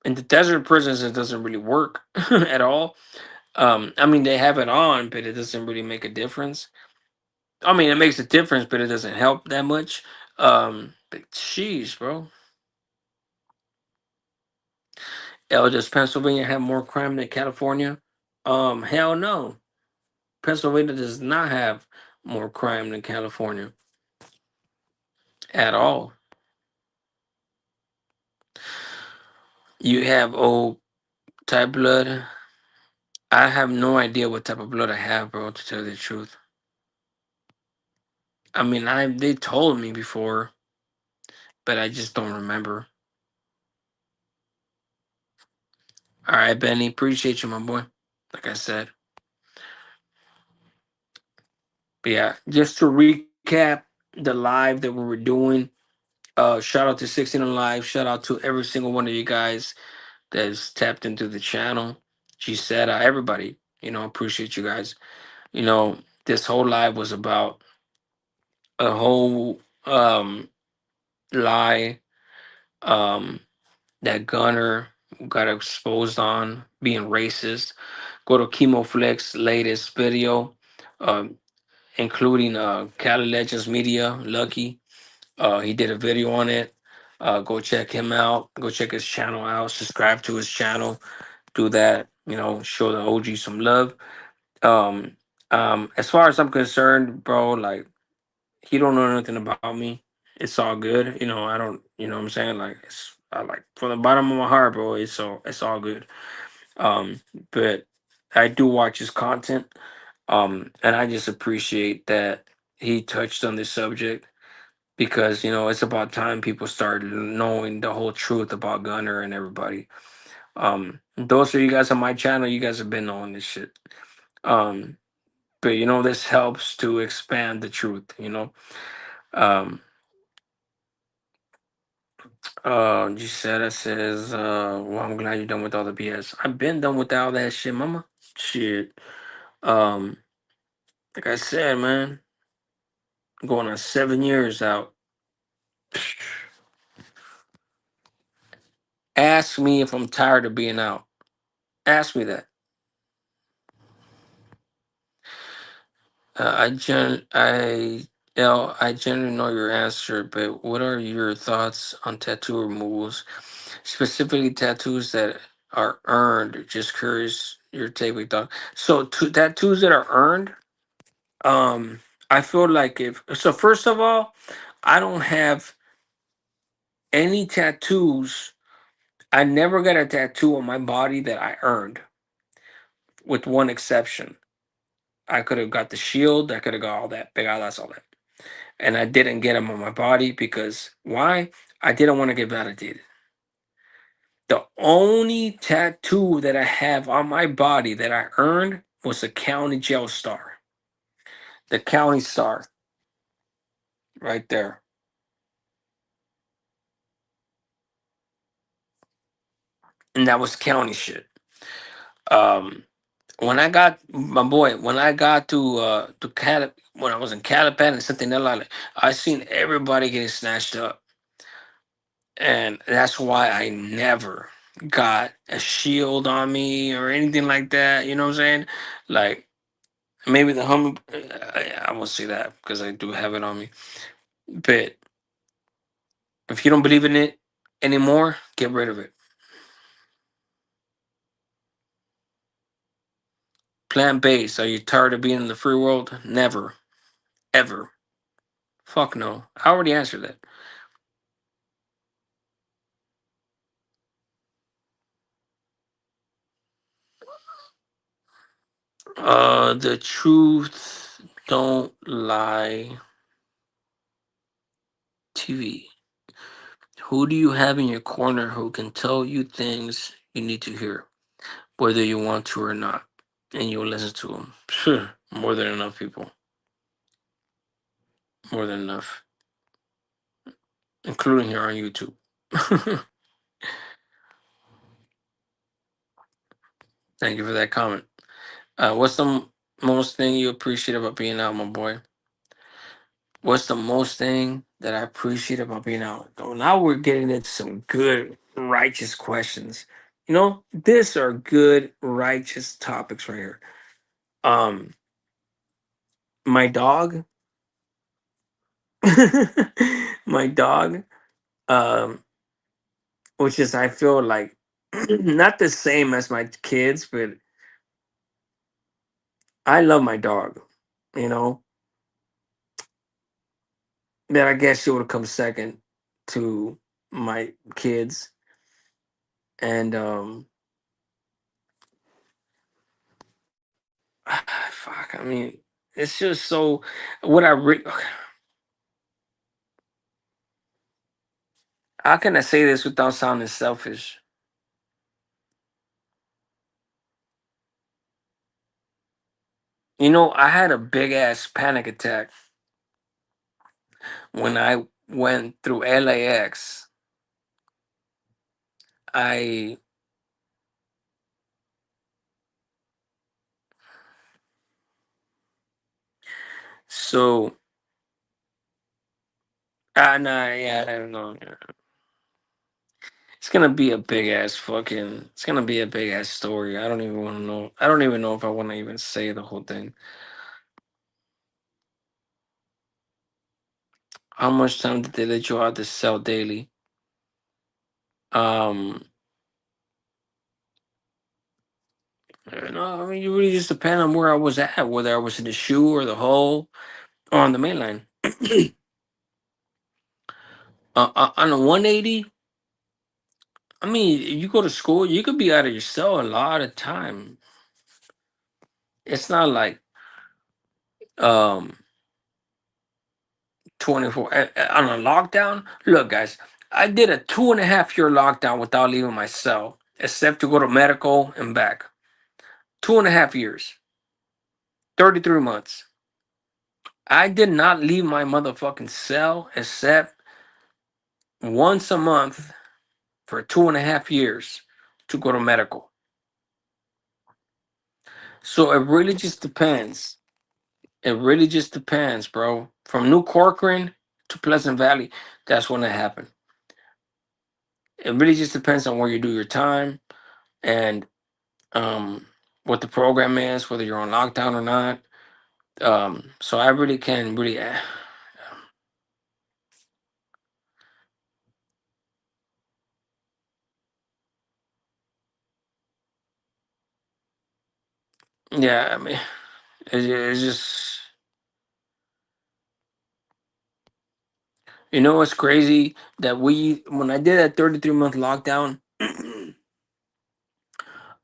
In the desert prisons, it doesn't really work at all. I mean, they have it on, but it doesn't really make a difference. I mean, it makes a difference, but it doesn't help that much. But sheesh, bro. Does Pennsylvania have more crime than California? Hell no. Pennsylvania does not have more crime than California at all. You have old type blood. I have no idea what type of blood I have, bro, to tell you the truth. I mean, I they told me before, but I just don't remember. All right, Benny, appreciate you, my boy. Like I said, but yeah, just to recap the live that we were doing. Shout out to 16 Alive. Shout out to every single one of you guys that's tapped into the channel. She said, everybody, appreciate you guys. This whole live was about a whole lie um, that Gunner got exposed on being racist. Go to Chemo Flex latest video, um, including Cali Legends Media, Lucky. He did a video on it. Go check him out. Go check his channel out. Subscribe to his channel. Do that. Show the OG some love. Um, as far as I'm concerned, bro, like he don't know nothing about me. It's all good. I don't. You know what I'm saying? Like I like from the bottom of my heart, bro. It's all good. Um, but I do watch his content. And I just appreciate that he touched on this subject because it's about time people start knowing the whole truth about Gunner and everybody. Those of you guys on my channel, you guys have been knowing this shit. Um, but this helps to expand the truth. Um, Gisela says, "Well, I'm glad you're done with all the BS. I've been done with all that shit, mama. Shit. Um, like I said, man, going on 7 years out. Ask me if I'm tired of being out. Ask me that. I generally know your answer, but what are your thoughts on tattoo removals, specifically tattoos that are earned? Just curious your take with thought. So tattoos that are earned, um, I feel like if so. First of all, I don't have any tattoos. I never got a tattoo on my body that I earned, with one exception. I could have got the shield. I could have got all that, pegadas, all that. And I didn't get them on my body because why? I didn't want to get validated. The only tattoo that I have on my body that I earned was a county jail star. The county star right there. And that was county shit. Um when I got my boy, when I got to Cali, when I was in Calipan and something else, I seen everybody getting snatched up. And that's why I never got a shield on me or anything like that. You know what I'm saying? Like maybe the hummer. I won't say that because I do have it on me. But if you don't believe in it anymore, get rid of it. Plant based. Are you tired of being in the free world? Never, ever. Fuck no. I already answered that. The truth don't lie. TV. Who do you have in your corner who can tell you things you need to hear, whether you want to or not, and you'll listen to them? Sure, more than enough people. More than enough, including here on YouTube. Thank you for that comment. What's the most thing you appreciate about being out, my boy? What's the most thing that I appreciate about being out? Oh, now we're getting into some good, righteous questions. These are good, righteous topics right here. Um, my dog, my dog, um, which is I feel like Not the same as my kids, but I love my dog. You know, that I guess she would come second to my kids, and fuck. I mean, it's just so. What I how can I say this without sounding selfish? You know, I had a big ass panic attack when I went through LAX. I so nah, yeah, I don't know. It's gonna be a big ass fucking. It's gonna be a big ass story. I don't even want to know. I don't even know if I want to even say the whole thing. How much time did they let you out to sell daily? Um, no, I mean, you really just depend on where I was at, whether I was in the shoe or the hole or on the main line. On a 180, I mean, you go to school, you could be out of your cell a lot of time. It's not like um 24 on a lockdown. Look, guys, I did a 2.5 year lockdown without leaving my cell, except to go to medical and back. 2.5 years, 33 months. I did not leave my motherfucking cell except once a month for 2.5 years to go to medical. So it really just depends. It really just depends, bro. From New Corcoran to Pleasant Valley, that's when it happened. It really just depends on where you do your time and what the program is, whether you're on lockdown or not. So I really can really, yeah. I mean, it's just what's crazy that when I did that 33-month lockdown,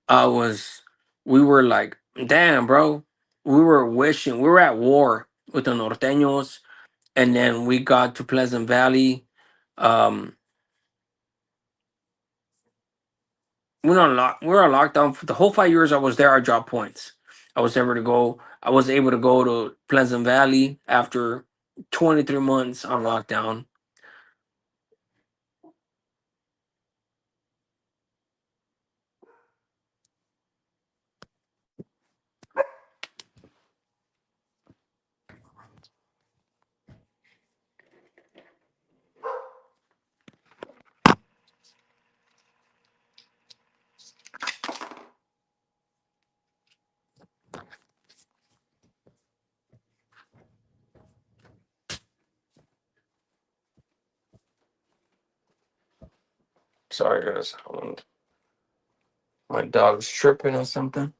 I was we were like, damn, bro, we were wishing we were at war with the norteños, and then we got to Pleasant Valley. Um, we were on lockdown for the whole 5 years I was there. I dropped points. I was able to go. I was able to go to Pleasant Valley after 23 months on lockdown. Sorry, guys. Hold on. My dog's tripping or something.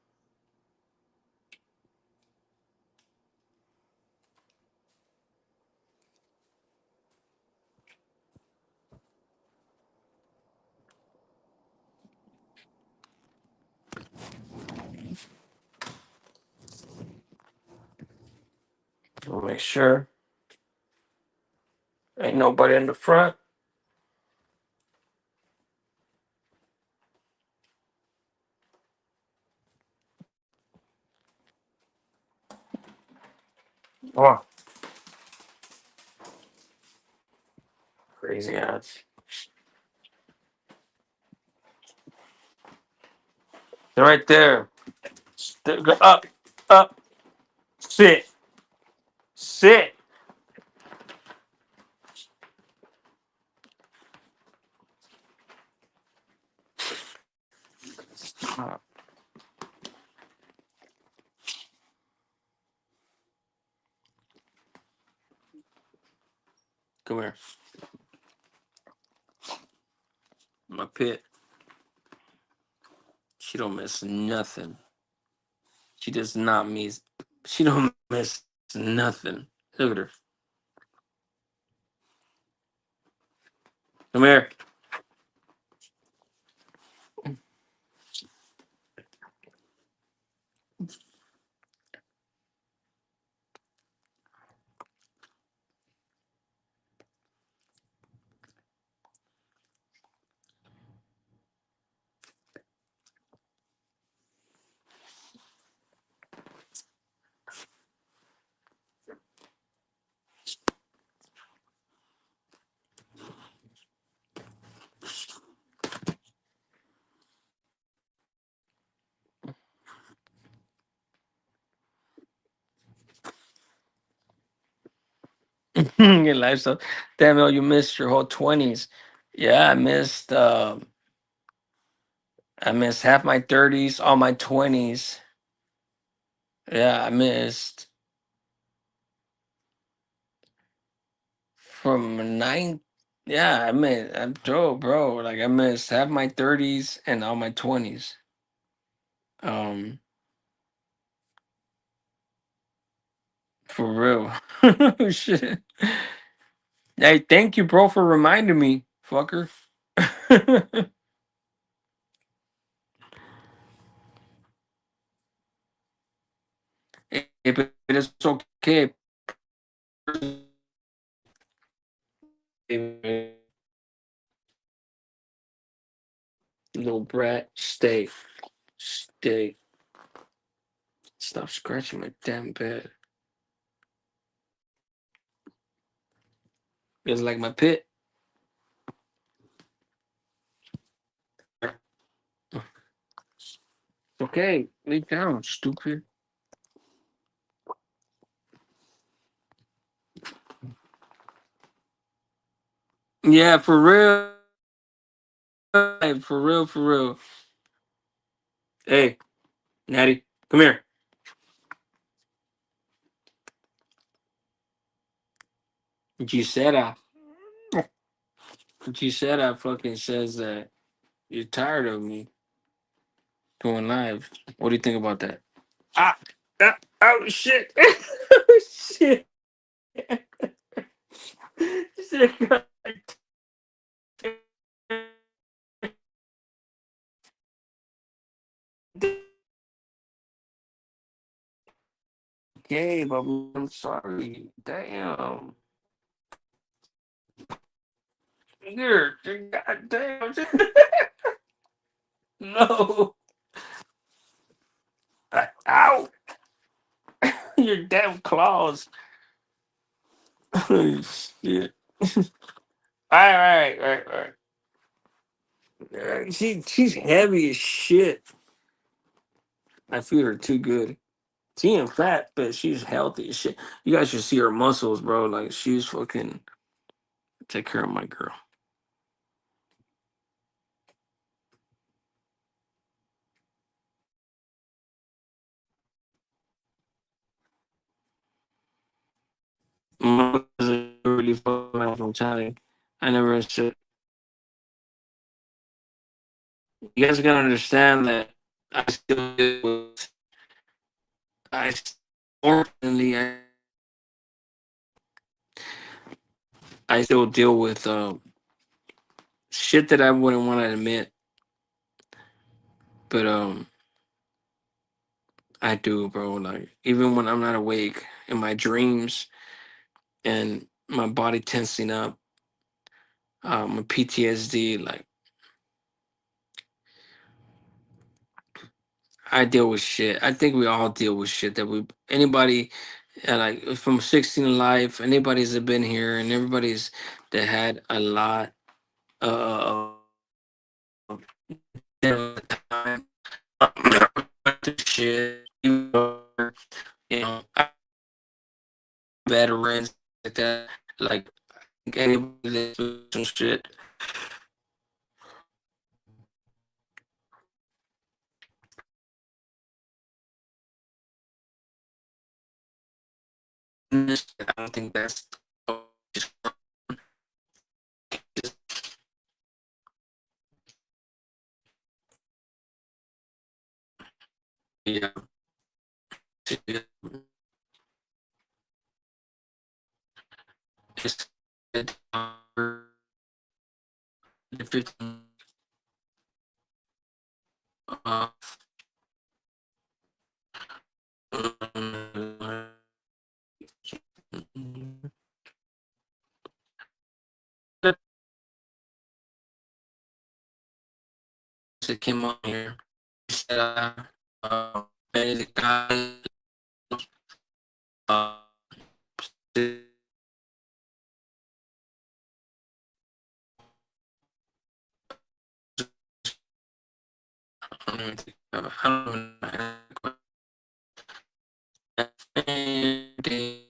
I'll make sure ain't nobody in the front. Oh, crazy ass. They're right there. Go up, up, sit, sit. Come here. My pit. She don't miss nothing. She does not miss. She don't miss nothing. Look at her. Come here. Your lifestyle. Damn, yo, you missed your whole 20s. Yeah, I missed half my 30s, all my 20s. Yeah, I missed from nine. Yeah, I'm bro. Like I missed half my 30s and all my 20s. Um, for real. Shit. Hey, thank you, bro, for reminding me, fucker. Hey, but it's okay. Little brat, stay. Stop scratching my damn bed. It's like my pit. Okay, lay down, stupid. Yeah, for real. For real, for real. Hey, Natty, come here. Gisela. Gisela fucking says that you're tired of me going live. What do you think about that? Ah, oh shit. Oh shit. Shit. Okay, but I'm sorry. Damn. Here, god damn. No. Ow. Your damn claws. Oh, shit. All right. She's heavy as shit. I feed her too good. She ain't fat, but she's healthy as shit. You guys should see her muscles, bro. Like she's fucking take care of my girl. My mother's really fucking from Cali. I never said. You guys gotta understand that I still deal with. I Unfortunately I still deal with shit that I wouldn't want to admit, but I do, bro. Like even when I'm not awake, in my dreams and my body tensing up, my PTSD, like I deal with shit. I think we all deal with shit that we anybody like from 16 to life. Anybody's that been here, and everybody's that had a lot of time. Shit, you know, veterans like that, like anybody that's doing some shit. I don't think that's Yeah. It's uh, it came on here. He said, "Benny the guy, uh, I don't even think, I don't even know.